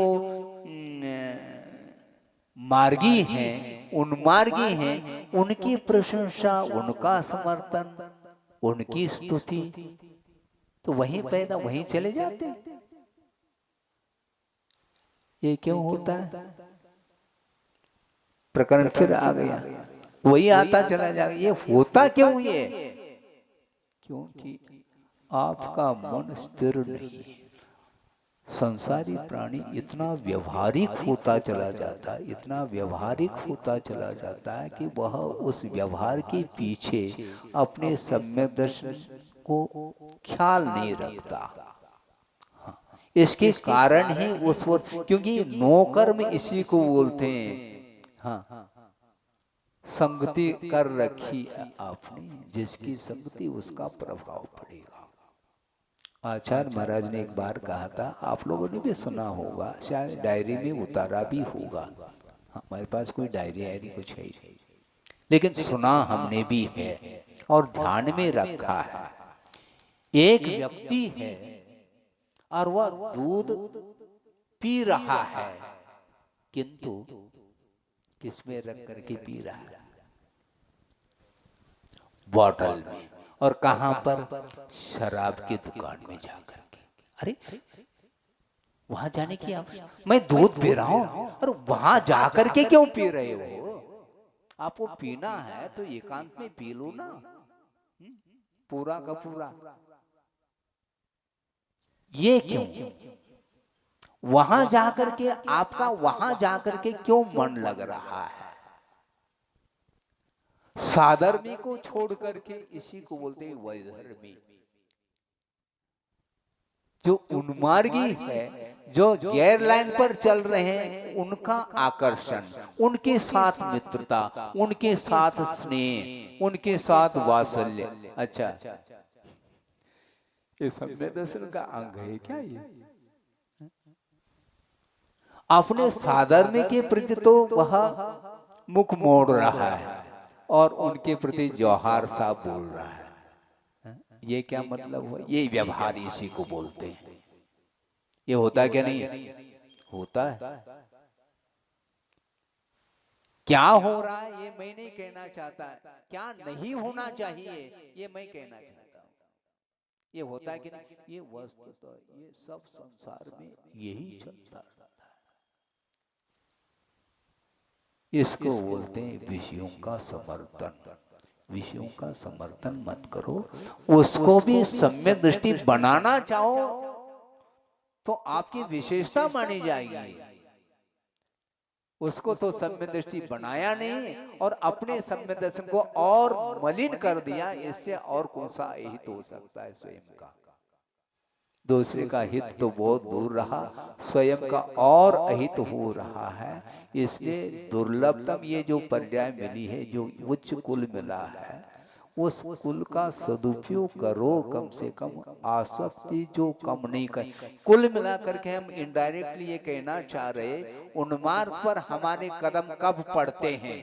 मार्गी हैं, उन्मार्गी हैं, उनकी प्रशंसा, उनका समर्थन, उनकी स्तुति, तो वहीं पैदा वहीं चले जाते हैं। ये क्यों होता है? प्रकरण फिर आ गया, वही आता चला जाएगा। ये होता क्यों? ये क्योंकि आपका मन स्थिर नहीं है। संसारी प्राणी इतना व्यवहारिक होता चला जाता है, इतना व्यवहारिक होता चला जाता है कि वह उस व्यवहार के पीछे अपने सम्यक दर्शन को ख्याल नहीं रखता। हाँ, इसके कारण ही उस वक्त, क्योंकि नौकर्म इसी को बोलते हैं। हाँ, संगति कर रखी आपने, जिसकी संगति उसका प्रभाव पड़ेगा। आचार्य महाराज ने एक बार कहा था, आप लोगों ने भी सुना होगा, शायद डायरी में उतारा भी होगा। हमारे पास कोई डायरी आयरी कुछ है नहीं, लेकिन सुना हमने भी है और ध्यान में रखा है। एक व्यक्ति है और वह दूध पी रहा है, किंतु किसमें रख करके पी रहा है? बॉटल में। और कहां पर? शराब की दुकान में जाकर के। अरे वहां जाने की आवश्यकता, मैं दूध पी रहा हूं और वहां जाकर के क्यों पी रहे हो? आपको पीना है तो एकांत में पी लो ना, पूरा का पूरा। ये क्यों? वहां जाकर के आपका, वहां जाकर के क्यों मन लग रहा है? साधर्मी को छोड़ करके, इसी को बोलते हैं वैधर्मी। जो उन्मार्गी है, जो गैर लाइन पर चल रहे हैं, उनका आकर्षण, उनके साथ मित्रता, उनके साथ स्नेह, उनके साथ वात्सल्य। अच्छा, ये सम्यक दर्शन का अंग है क्या ये? अपने साधर्मी के प्रति तो वह मुख मोड़ रहा है और उनके प्रति जौहार सा बोल रहा है। ये क्या मतलब हुआ? ये व्यवहार इसी को बोलते हैं। ये होता क्या नहीं? होता है। क्या हो रहा है ये मैं नहीं कहना चाहता, क्या नहीं होना चाहिए ये मैं कहना चाहता हूं। ये होता है कि नहीं? ये वस्तुतः ये सब संसार में यही चलता रहता है। इसको बोलते हैं विषयों का समर्थन। विषयों का समर्थन मत करो, उसको भी सम्यक दृष्टि बनाना चाहो तो आपकी विशेषता मानी जाएगी। उसको तो सम्यक दृष्टि बनाया नहीं और अपने सम्यक दर्शन को और मलिन कर दिया। इससे और कौन सा हित हो सकता है? स्वयं का, दूसरे का हित तो बहुत दूर रहा, स्वयं का और अहित हो रहा है। इसलिए दुर्लभतम ये जो पर्याय मिली है, जो उच्च कुल मिला है, उस कुल का सदुपयोग करो। कम से कम आसक्ति जो कम नहीं कर। कुल मिला करके हम इनडायरेक्टली ये कहना चाह रहे, उन्मार्ग पर हमारे कदम कब पड़ते हैं?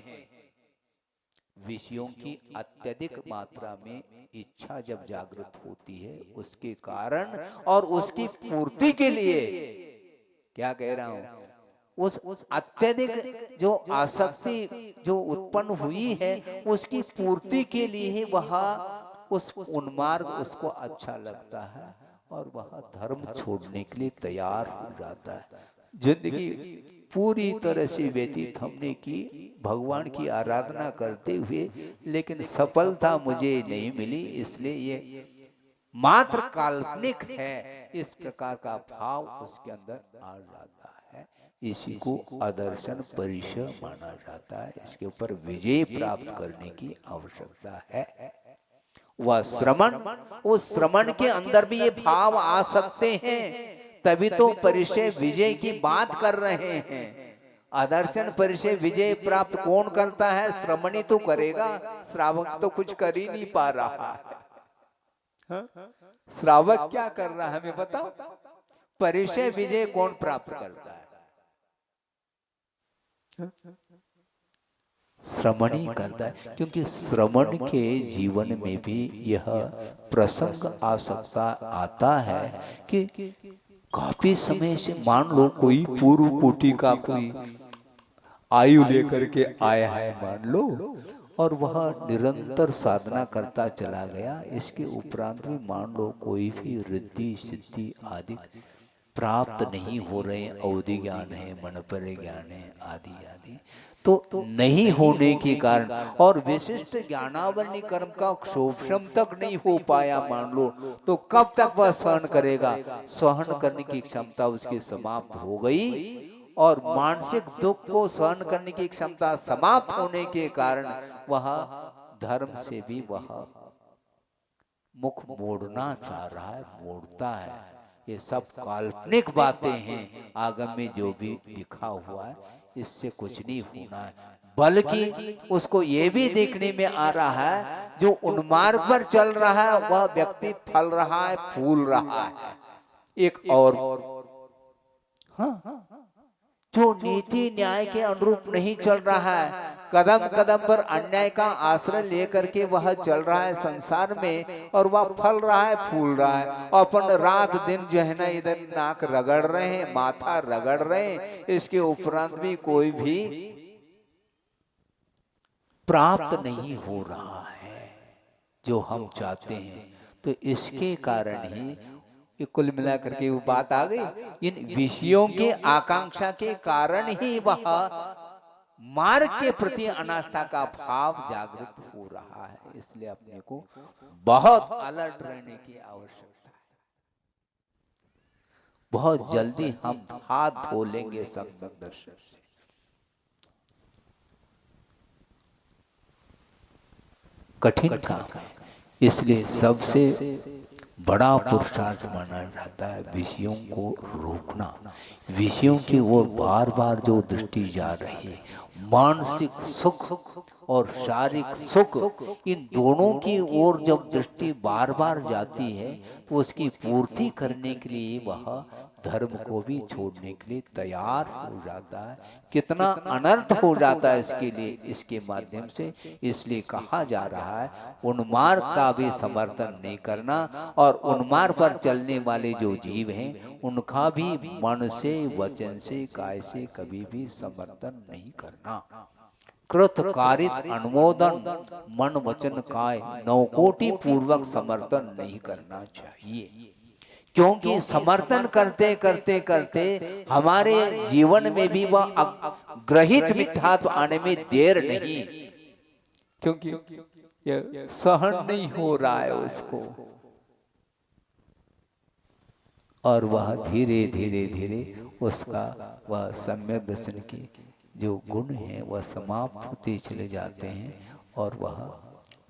विषयों की अत्यधिक मात्रा में इच्छा जब जागृत होती है, उसके कारण और उसकी पूर्ति के लिए, क्या कह रहा हूं, उस अत्यधिक जो आसक्ति जो उत्पन्न हुई है, उसकी पूर्ति के लिए ही वह उस उन्मार्ग उसको अच्छा लगता है और वह धर्म छोड़ने के लिए तैयार हो जाता है। जिंदगी पूरी तरह से व्यतीत हमने की भगवान की आराधना करते हुए, लेकिन सफलता मुझे नहीं मिली, इसलिए ये मात्र काल्पनिक है, इस प्रकार का भाव उसके अंदर आ जाता है। इसी को आदर्शन परिचय माना जाता है। इसके ऊपर विजय प्राप्त करने की आवश्यकता है। वह श्रवण, उस श्रवण के अंदर भी ये भाव आ सकते हैं, तभी तो परिचय विजय की बात कर रहे हैं। आदर्शन परिचय विजय प्राप्त कौन करता है? श्रवण ही तो करेगा, श्रावक तो कुछ कर ही नहीं पा रहा है। श्रावक क्या कर रहा है हमें बताओ? परिचय विजय कौन प्राप्त करता है? श्रवण ही करता है, क्योंकि श्रवण के जीवन में भी यह प्रसंग आ सकता आता है कि काफी समय से मान लो कोई पूर्व कोटि का कोई आयु लेकर के आया है मान लो, और वह निरंतर साधना करता चला गया, इसके उपरांत भी मान लो कोई भी रिद्धि सिद्धि आदि प्राप्त नहीं हो रहे, अवधि ज्ञान है, मनपर ज्ञान है आदि आदि, तो नहीं होने के कारण और विशिष्ट ज्ञानावली कर्म का क्षोभम तक नहीं हो पाया मान लो, तो कब तक वह सहन करेगा? सहन करने की क्षमता उसकी समाप्त हो गई, और मानसिक दुख को सहन करने की क्षमता समाप्त होने के कारण वह धर्म से भी वह मुख मोड़ना चाह रहा है, मोड़ता है। ये सब काल्पनिक बातें हैं, आगम में जो भी लिखा हुआ है इससे कुछ नहीं होना है, बल्कि उसको ये भी देखने में आ रहा है जो उन्मार्ग पर चल रहा है वह व्यक्ति फल रहा है, फूल रहा है। एक और हाँ, जो नीति न्याय के अनुरूप नहीं चल रहा है, कदम कदम पर अन्याय का आश्रय लेकर के वह चल रहा है संसार में, और वह फल रहा है, फूल रहा है, और अपन रात दिन जो है ना इधर नाक रगड़ रहे हैं, माथा रगड़ रहे हैं, इसके उपरांत भी कोई भी प्राप्त नहीं हो रहा है जो हम चाहते हैं। तो इसके कारण ही ये कुल मिलाकर के वो बात आ गई, इन विषयों के आकांक्षा के कारण ही वह मार्ग के प्रति अनास्था का भाव जागृत हो रहा है। इसलिए अपने को बहुत अलर्ट रहने की आवश्यकता है। बहुत जल्दी हम हाथ धो लेंगे सम्यक दर्शन से। कठिन काम है, इसलिए सबसे बड़ा पुरुषार्थ माना जाता है विषयों को रोकना। विषयों की ओर बार बार जो दृष्टि जा रही है, मानसिक सुख और शारीरिक सुख, इन दोनों की ओर जब दृष्टि बार बार जाती है तो उसकी पूर्ति करने के लिए वह धर्म को भी छोड़ने के लिए तैयार हो जाता है। कितना अनर्थ हो जाता है इसके लिए, इसके माध्यम से। इसलिए कहा जा रहा है उन्मार्ग का भी समर्थन नहीं करना, और उन्मार्ग पर चलने वाले जो जीव हैं उनका भी मन से, वचन से, काय से कभी भी समर्थन नहीं करना। कृत कारित अनुमोदन मन वचन काय नौकोटि पूर्वक समर्थन नहीं करना चाहिए, क्योंकि समर्थन करते करते करते हमारे जीवन में भी वह ग्रहित मिथ्यात्व आने में देर नहीं, क्योंकि यह सहन नहीं हो रहा है उसको, और वह धीरे धीरे धीरे उसका वह सम्यक दर्शन की जो गुण है वह समाप्त होते चले जाते हैं, और वह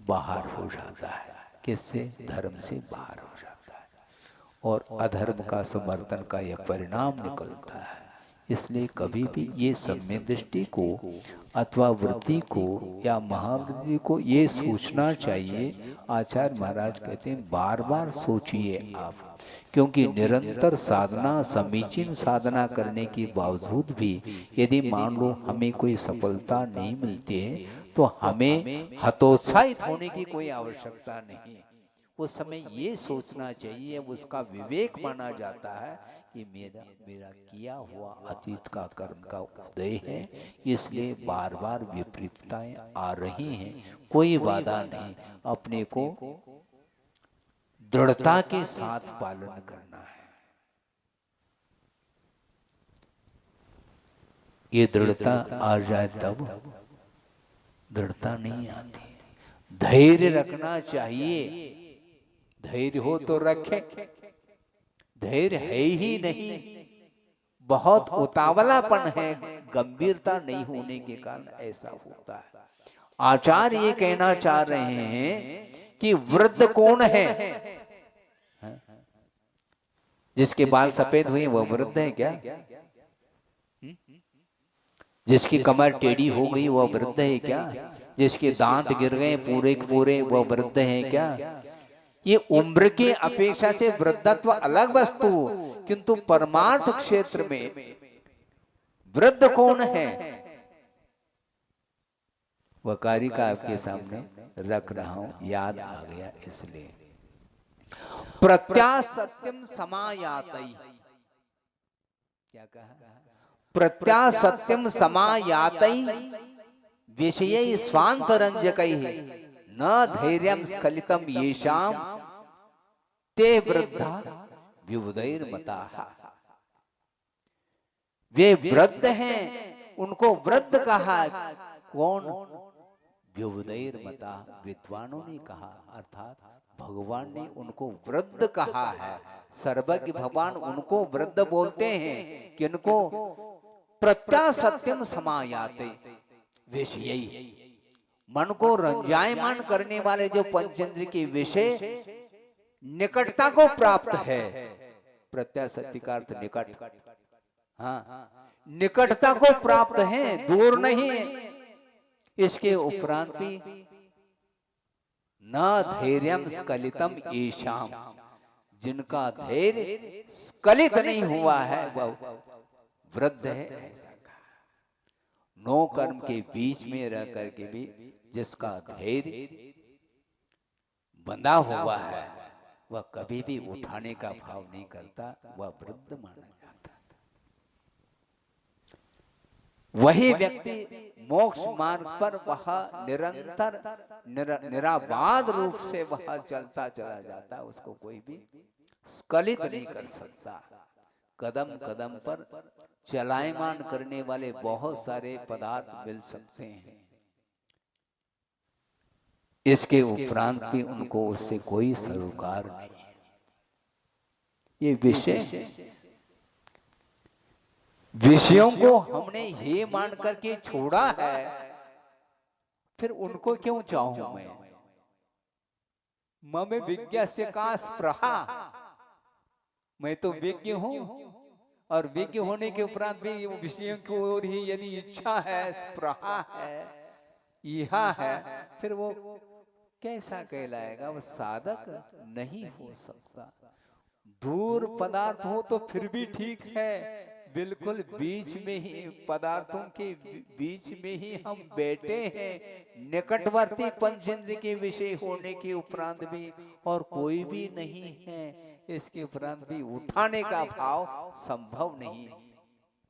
बाहर हो जाता है। किससे? धर्म से बाहर हो जाता है, और अधर्म का समर्थन का यह परिणाम निकलता है। इसलिए कभी भी ये सम्यक दृष्टि को अथवा वृत्ति को या महावृत्ति को ये सोचना चाहिए। आचार्य महाराज कहते हैं बार बार सोचिए आप, क्योंकि निरंतर साधना, समीचीन साधना करने के बावजूद भी यदि मान लो हमें कोई सफलता नहीं मिलती है तो हमें हतोत्साहित होने की कोई आवश्यकता नहीं। उस समय ये सोचना चाहिए, उसका विवेक माना जाता है कि मेरा किया हुआ अतीत का कर्म का उदय है, इसलिए बार बार विपरीतताएं आ रही हैं, कोई बाधा नहीं, अपने को दृढ़ता के साथ पालन करना है। ये दृढ़ता आ जाए तब, दृढ़ता नहीं आती। धैर्य रखना चाहिए, धैर्य हो तो रखे, धैर्य है ही नहीं, बहुत उतावलापन है, गंभीरता नहीं होने के कारण ऐसा होता है। आचार्य ये कहना चाह रहे हैं कि वृद्ध कौन है? जिसके बाल सफेद हुए वह वृद्ध है क्या? जिसकी कमर टेढ़ी हो गई वह वृद्ध है क्या? जिसके दांत गिर गए पूरे के पूरे वह वृद्ध है क्या? ये उम्र की अपेक्षा से वृद्धत्व अलग वस्तु, किंतु परमार्थ क्षेत्र में वृद्ध कौन है? वह कारिका आपके सामने रख रहा हूं, याद आ गया इसलिए। प्रत्यासत्यम समायातई, क्या कहा? प्रत्यासत्यम समायातई विषय स्वांतरंजकैः न धैर्यं स्खलितम येषाम ते वृद्धा विबुधैर्मताः। वे वृद्ध हैं, उनको वृद्ध कहा। कौन? विबुधैर्मता, विद्वानों ने कहा, अर्थात भगवान ने उनको वृद्ध कहा है। सर्वज्ञ भगवान उनको वृद्ध बोलते हैं। किनको? प्रत्यासत्यम समायाते विषय, मन को रंजायमान करने वाले जो पंचेंद्र के विषय निकटता को प्राप्त है। प्रत्यासत्य का अर्थ निकट, हाँ, निकटता को प्राप्त है, दूर नहीं। इसके उपरांत भी न धैर्यम स्खलितम येषाम, जिनका धैर्य स्खलित नहीं हुआ है वह वृद्ध है, ऐसा कहा। नौ कर्म के बीच में रह करके भी जिसका धैर्य बंधा हुआ है वह कभी भी उठाने का भाव नहीं करता, वह वृद्ध माना जाता। वही व्यक्ति मोक्ष मार्ग पर वह निरंतर निराबाध रूप से वह चलता चला जाता, उसको कोई भी स्खलित नहीं कर सकता। कदम कदम पर चलायमान करने वाले बहुत सारे पदार्थ मिल सकते हैं, इसके उपरांत भी उनको उससे कोई सरोकार नहीं है। ये विषय, विषयों को हमने ये मान करके छोड़ा है, फिर उनको क्यों चाहूं मैं? मम विज्ञस्य का स्पृहा, मैं तो विज्ञ हूं, और विज्ञ होने के उपरांत भी विषयों की ओर ही यदि इच्छा है, स्पृहा है, यह है, फिर वो कैसा कहलाएगा? वो साधक नहीं हो सकता। दूर पदार्थ हो तो फिर भी ठीक है, बिल्कुल बीच में ही, पदार्थों के बीच में ही हम बैठे हैं, निकटवर्ती पंचेंद्र के विषय होने के उपरांत भी, और कोई भी नहीं है, इसके उपरांत भी उठाने का भाव संभव नहीं।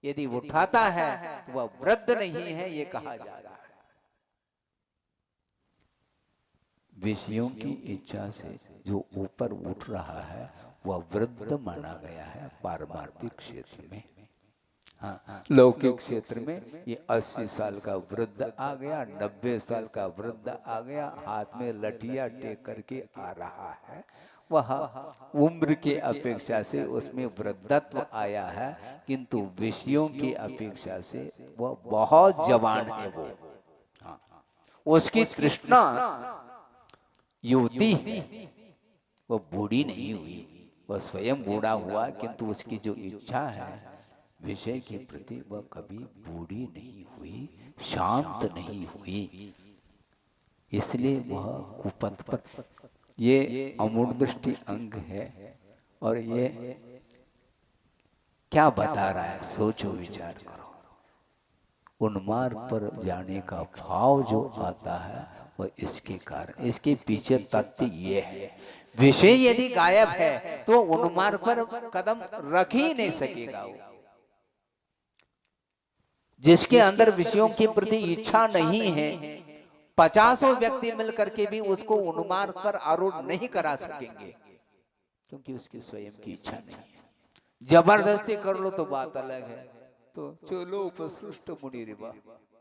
यदि उठाता है तो वह वृद्ध नहीं है, ये कहा जा रहा है। विषयों की इच्छा से जो ऊपर उठ रहा है वह वृद्ध माना गया है पारमार्थिक क्षेत्र में। हाँ, लौकिक क्षेत्र में ये 80 साल का वृद्ध आ गया, 90 साल का वृद्ध आ गया, हाथ में लठिया टेक करके आ रहा है, वह उम्र के अपेक्षा से उसमें वृद्धत्व आया है, किंतु विषयों की अपेक्षा से वह बहुत जवान है। वो, हाँ, उसकी तृष्णा युवती है, वह बूढ़ी नहीं हुई, वह स्वयं बूढ़ा हुआ, किंतु उसकी जो इच्छा है विषय के प्रति वह कभी बूढ़ी नहीं हुई, शांत नहीं हुई, इसलिए वह कुपथ पर। ये अमूढ़ दृष्टि अंग है, और ये क्या बता रहा है? सोचो, विचार करो। उन्मार्ग पर जाने का भाव जो आता है वह इसके कारण, इसके पीछे तथ्य ये है, विषय यदि गायब है तो उन्मार्ग पर कदम रख ही नहीं सकेगा। वो जिसके अंदर विषयों के प्रति इच्छा नहीं है, 50 व्यक्ति मिलकर के भी उसको उन्मार्ग पर आरूढ़ नहीं करा सकेंगे, क्योंकि उसकी स्वयं की इच्छा नहीं है। जबरदस्ती कर लो तो बात अलग है, तो चलो उपसृष्ट मुनिरिवा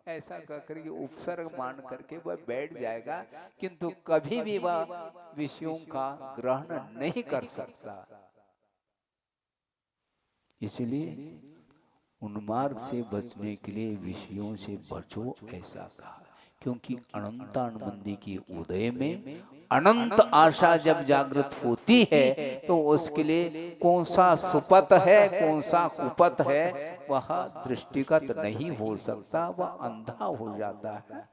ऐसा कहकर के उपसर्ग मान करके वह बैठ जाएगा, किंतु कभी भी वह विषयों का ग्रहण नहीं कर सकता। इसलिए उन्मार्ग से बचने के लिए विषयों से बचो, ऐसा कहा, क्योंकि अनंतानुबंधी की उदय में अनंत आशा जब जागृत होती है तो उसके लिए कौन सा सुपथ है, कौन सा कुपथ है, वह दृष्टिगत नहीं हो सकता, वह अंधा हो जाता है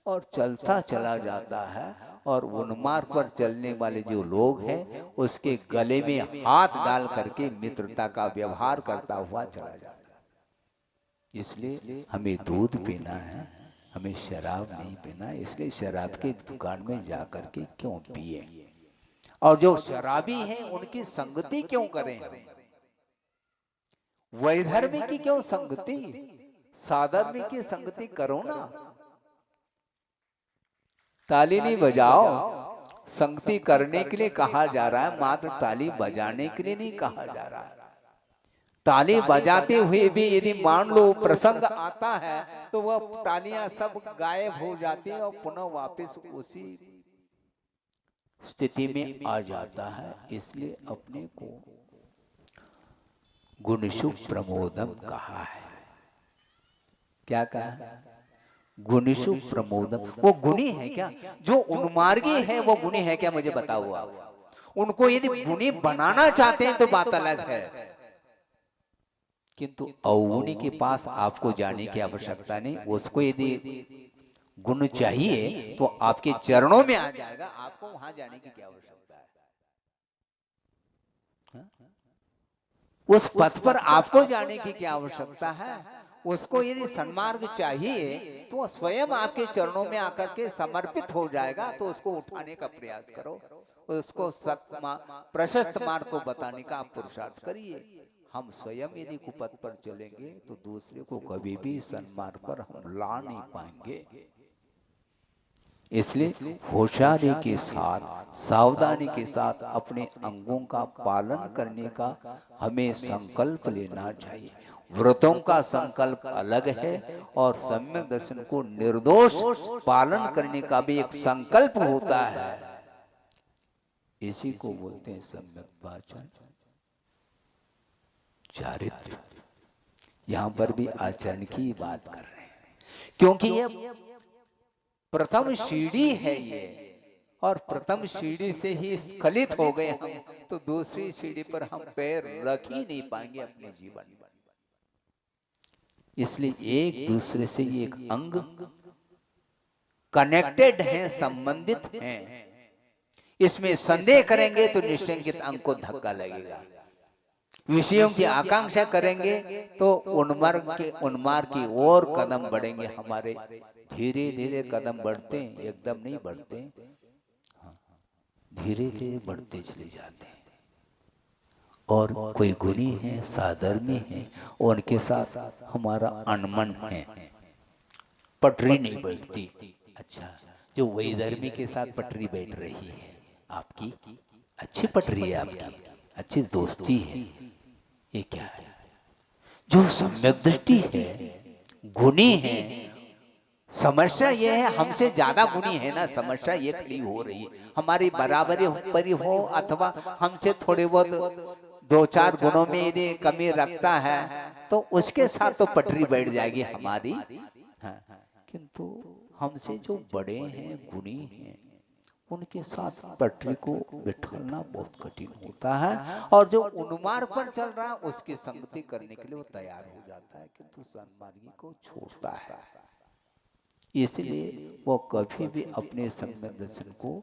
और चलता चला जाता है। और उन्मार्ग पर चलने वाले जो लोग हैं उसके गले में हाथ डाल करके मित्रता का व्यवहार करता हुआ चला जाता है। इसलिए हमें दूध पीना है, हमें शराब नहीं पीना, इसलिए शराब की दुकान में जाकर के क्यों पिए, और जो शराबी हैं उनकी संगति क्यों करें, वैधर्मी की क्यों संगति, साधर्मी की संगति करो ना। ताली नहीं बजाओ, संगति करने के लिए कहा जा रहा है, मात्र ताली बजाने के लिए नहीं कहा जा रहा है। ताली बजाते हुए भी यदि मान लो प्रसंग आता है तो वह तालियां सब गायब हो जाती है और पुनः वापस उसी स्थिति में आ जाता है। इसलिए अपने को गुणेषु प्रमोदम कहा है। क्या कहा है? गुणेषु प्रमोदम। वो गुणी है क्या? जो उन्मार्गी है वो गुणी है क्या? मुझे बताओ आप। उनको यदि गुणी बनाना चाहते हैं तो बात अलग है, किंतु अवगुणी के पास आपको जाने की आवश्यकता नहीं। उसको यदि गुण चाहिए तो आपके चरणों में आ जाएगा, आपको वहां जाने की क्या आवश्यकता है? उस पथ पर आपको जाने की क्या आवश्यकता है? उसको यदि सन्मार्ग चाहिए तो स्वयं आपके चरणों में आकर के समर्पित हो जाएगा। तो उसको उठाने का प्रयास करो, उसको प्रशस्त मार्ग को बताने का आप पुरुषार्थ करिए। हम स्वयं यदि कुपथ पर चलेंगे तो दूसरे को कभी भी सन्मार्ग पर हम ला नहीं पाएंगे। इसलिए होशियारी के साथ, सावधानी के साथ अपने अंगों का पालन करने का हमें संकल्प लेना चाहिए। व्रतों का संकल्प अलग है और सम्यक दर्शन को निर्दोष पालन करने का भी एक संकल्प होता है। इसी को बोलते हैं सम्यक वाचन चारित्र। यहां पर भी आचरण की बात कर रहे हैं, क्योंकि ये प्रथम सीढ़ी है ये, और प्रथम सीढ़ी से ही स्खलित हो गए हम तो दूसरी सीढ़ी पर हम पैर रख ही नहीं पाएंगे अपने जीवन में। इसलिए एक दूसरे से एक अंग कनेक्टेड हैं, संबंधित हैं। इसमें संदेह करेंगे तो निश्चित अंग को धक्का लगेगा। विषयों की आकांक्षा करेंगे तो उन्मार्ग की ओर कदम बढ़ेंगे हमारे। धीरे धीरे कदम बढ़ते हैं, एकदम नहीं बढ़ते, धीरे धीरे बढ़ते चले जाते हैं। और कोई गुणी है, साधर्मी है, उनके साथ हमारा अनमन है, पटरी नहीं बैठती। अच्छा, जो वैधर्मी के साथ पटरी बैठ रही है, आपकी अच्छी पटरी है, आपकी अच्छी दोस्ती है, ये क्या है? जो सम्यक दृष्टि है, गुणी है। समस्या ये है हमसे ज्यादा गुणी है ना, समस्या ये खड़ी हो रही है। हमारी बराबरी परी हो अथवा हमसे थोड़े बहुत दो चार गुणों में यदि कमी रखता है तो उसके साथ तो पटरी बैठ जाएगी हमारी। हाँ, किंतु हमसे जो बड़े हैं, गुणी हैं, उनके साथ पटरी को बिठाना बहुत कठिन होता है। और जो उन्मार्ग पर चल रहा है उसकी संगति करने के लिए वो तैयार हो जाता है, किंतु सन्मार्गी को छोड़ता है। इसलिए वो कभी भी अपने सम्यक दर्शन को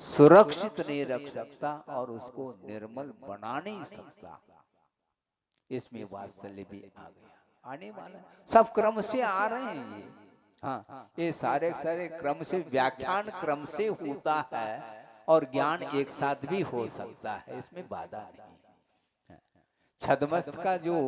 सुरक्षित नहीं रख सकता और उसको निर्मल बना नहीं सकता। इसमें वात्सल्य भी आ गया, आने वाला सब क्रम से आ रहे हैं ये। हाँ, ये सारे क्रम से, व्याख्यान क्रम से होता है और ज्ञान एक साथ भी हो सकता है, इसमें बाधा नहीं। छद्मस्त का जो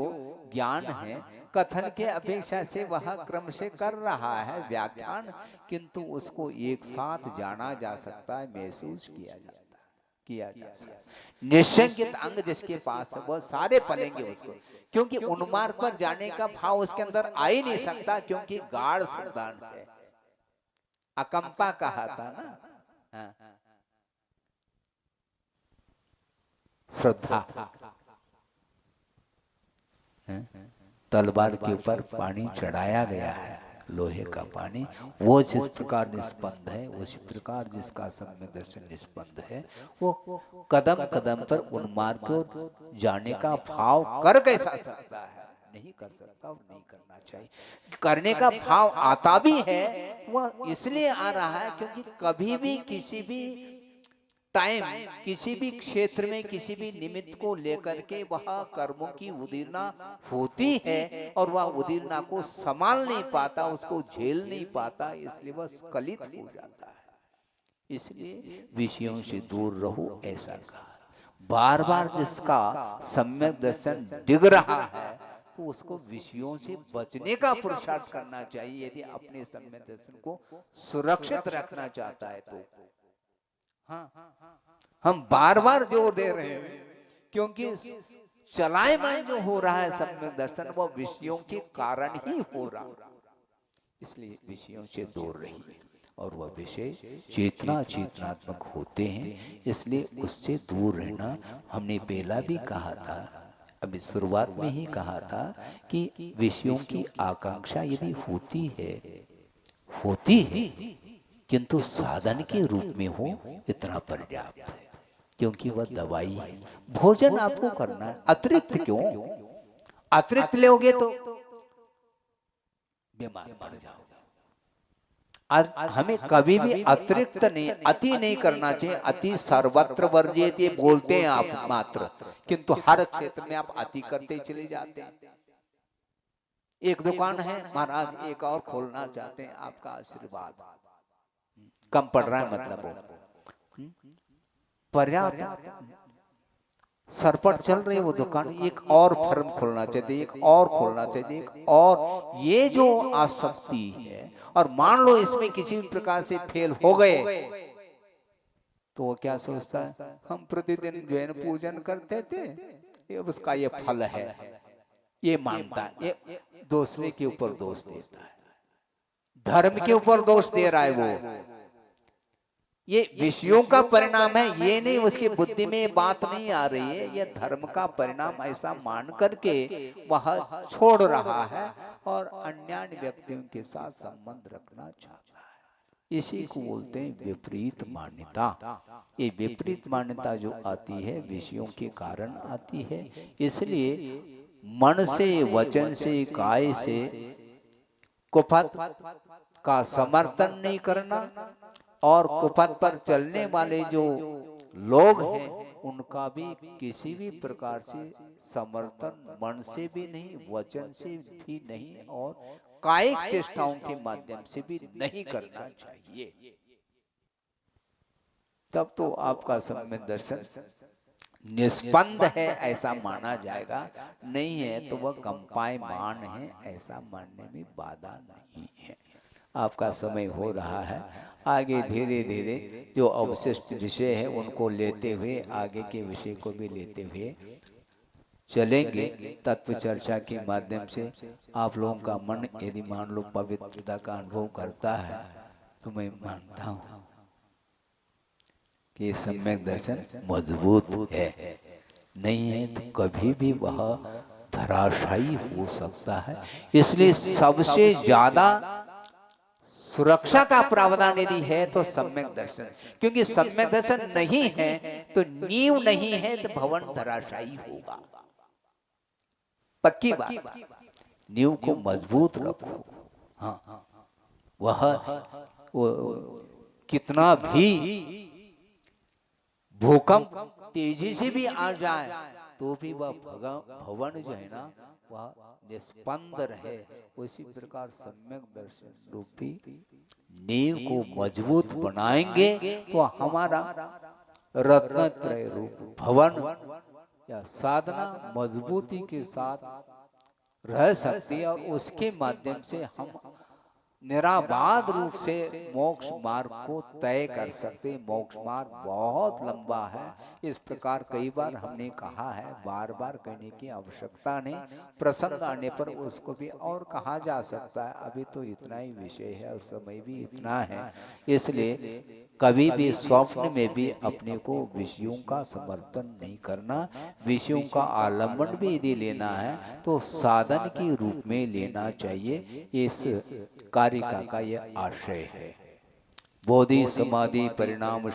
ज्ञान है कथन के अपेक्षा से वह क्रम से कर रहा है व्याख्यान, किंतु उसको एक साथ जाना जा सकता है, महसूस किया जा सकता है। निश्चंकित अंग जिसके पास है वह सारे पलेंगे उसको, क्योंकि उन्मार्ग पर जाने का भाव उसके अंदर आ ही नहीं सकता, क्योंकि गाढ़ सिद्धांत है। अकंपा कहा था ना, हाँ। श्रद्धा तलवार के ऊपर पानी चढ़ाया गया है, लोहे का पानी, वो जिस प्रकार निष्पन्द है, उसी प्रकार जिसका सम्यक दर्शन निष्पन्द है, वो कदम कदम पर उन्मार्ग को जाने का भाव कर कैसा सकता है? नहीं कर सकता और नहीं करना चाहिए। करने का भाव आता भी है, वह इसलिए आ रहा है क्योंकि कभी भी किसी भी टाइम किसी भी क्षेत्र में किसी भी निमित्त को लेकर के वह कर्मों की उदीर्णा होती है और वह उदीर्णा को संभाल नहीं पाता, उसको झेल नहीं पाता, इसलिए वह स्खलित हो जाता है। इसलिए विषयों से दूर रहो ऐसा कहा। बार बार जिसका सम्यक दर्शन डिग रहा है तो उसको विषयों से बचने का पुरुषार्थ करना चाहिए, यदि अपने सम्यक दर्शन को सुरक्षित रखना चाहता है तो। हाँ, हम बार बार जोर दे रहे हैं क्योंकि चलायमान जो हो रहा है सम्यक दर्शन वो विषयों के कारण ही हो रहा है। इसलिए विषयों से दूर रहिए और वह विषय चेतनात्मक होते हैं, इसलिए उससे दूर रहना। हमने पहला भी कहा था, अभी शुरुआत में ही कहा था कि विषयों की आकांक्षा यदि होती है किंतु साधन के रूप में हो इतना पर्याप्त है, क्योंकि वह दवाई है। भोजन आपको करना है, अतिरिक्त क्यों? अतिरिक्त लोगे तो बीमार पड़ जाओगे। हमें कभी भी अतिरिक्त नहीं, अति नहीं करना चाहिए। अति सर्वत्र वर्जित ये बोलते हैं आप मात्र, किंतु हर क्षेत्र में आप अति करते चले जाते हैं। एक दुकान है महाराज, एक और खोलना चाहते हैं, आपका आशीर्वाद। कम पड़ रहा है मतलब पर्याप्त सरपट चल रही है वो दुकान, एक और फर्म खोलना चाहिए, एक और खोलना चाहिए, एक और। ये जो आसक्ति है, और मान लो इसमें किसी भी प्रकार से फेल हो गए तो वो क्या सोचता है, हम प्रतिदिन जैन पूजन करते थे, ये उसका ये फल है, ये मानता है, ये दूसरे के ऊपर दोष देता है, धर्म के ऊपर दोष दे रहा है वो। ये विषयों का परिणाम है, ये नहीं, उसकी बुद्धि में बात नहीं आ रही है, ये धर्म का परिणाम ऐसा मान करके वह छोड़ रहा है और अन्य व्यक्तियों के साथ संबंध रखना चाहता है। इसी को बोलते हैं विपरीत मान्यता। ये विपरीत मान्यता जो आती है विषयों के कारण आती है। इसलिए मन से, वचन से, काय से कुपथ का समर्थन नहीं करना, और कुपथ पर चलने वाले जो लोग हैं उनका भी किसी भी प्रकार से समर्थन मन से भी नहीं, वचन से भी नहीं, और कायिक चेष्टाओं के माध्यम से भी नहीं करना चाहिए। तब तो आपका सम्यक दर्शन निष्पन्द है ऐसा माना जाएगा, नहीं है तो वह कंपायमान है ऐसा मानने में बाधा नहीं है। आपका समय हो रहा है, आगे धीरे धीरे जो अवशिष्ट विषय है उनको लेते हुए आगे के विषय को भी लेते हुए चलेंगे। तत्व चर्चा के माध्यम से आप लोगों का मन यदि मान लो पवित्रता का अनुभव करता है तो मैं मानता हूँ कि सम्यक दर्शन मजबूत है, नहीं है तो कभी भी वह धराशायी हो सकता है। इसलिए सबसे ज्यादा सुरक्षा का प्रावधान यदि है तो सम्यक दर्शन, क्योंकि सम्यक दर्शन नहीं है तो नींव नहीं है तो भवन धराशायी होगा। पक्की बात, नींव को मजबूत रखो। हाँ, वो कितना भी भूकंप तेजी से भी आ जाए तो भी वह भवन जो है ना वह निष्पन्द रहे। उसी प्रकार सम्यक दर्शन रूपी नींव को मजबूत बनाएंगे तो हमारा रत्नत्रय रूप भवन या साधना मजबूती के साथ रह सकती है, और उसके माध्यम से हम निराबाध रूप से मोक्ष मार्ग को तय कर सकते। मोक्ष मार्ग बहुत लंबा है, इस प्रकार कई बार हमने कहा है, बार बार कहने की आवश्यकता नहीं, प्रसंग आने पर उसको भी और कहा जा सकता है। अभी तो इतना ही विषय है और समय भी इतना है, इसलिए कभी भी स्वप्न में भी अपने को विषयों का समर्थन नहीं करना। विषयों का आलम्बन भी यदि लेना है तो साधन के रूप में लेना चाहिए। इस कारिका का यह आशय है। बोधि समाधि परिणाम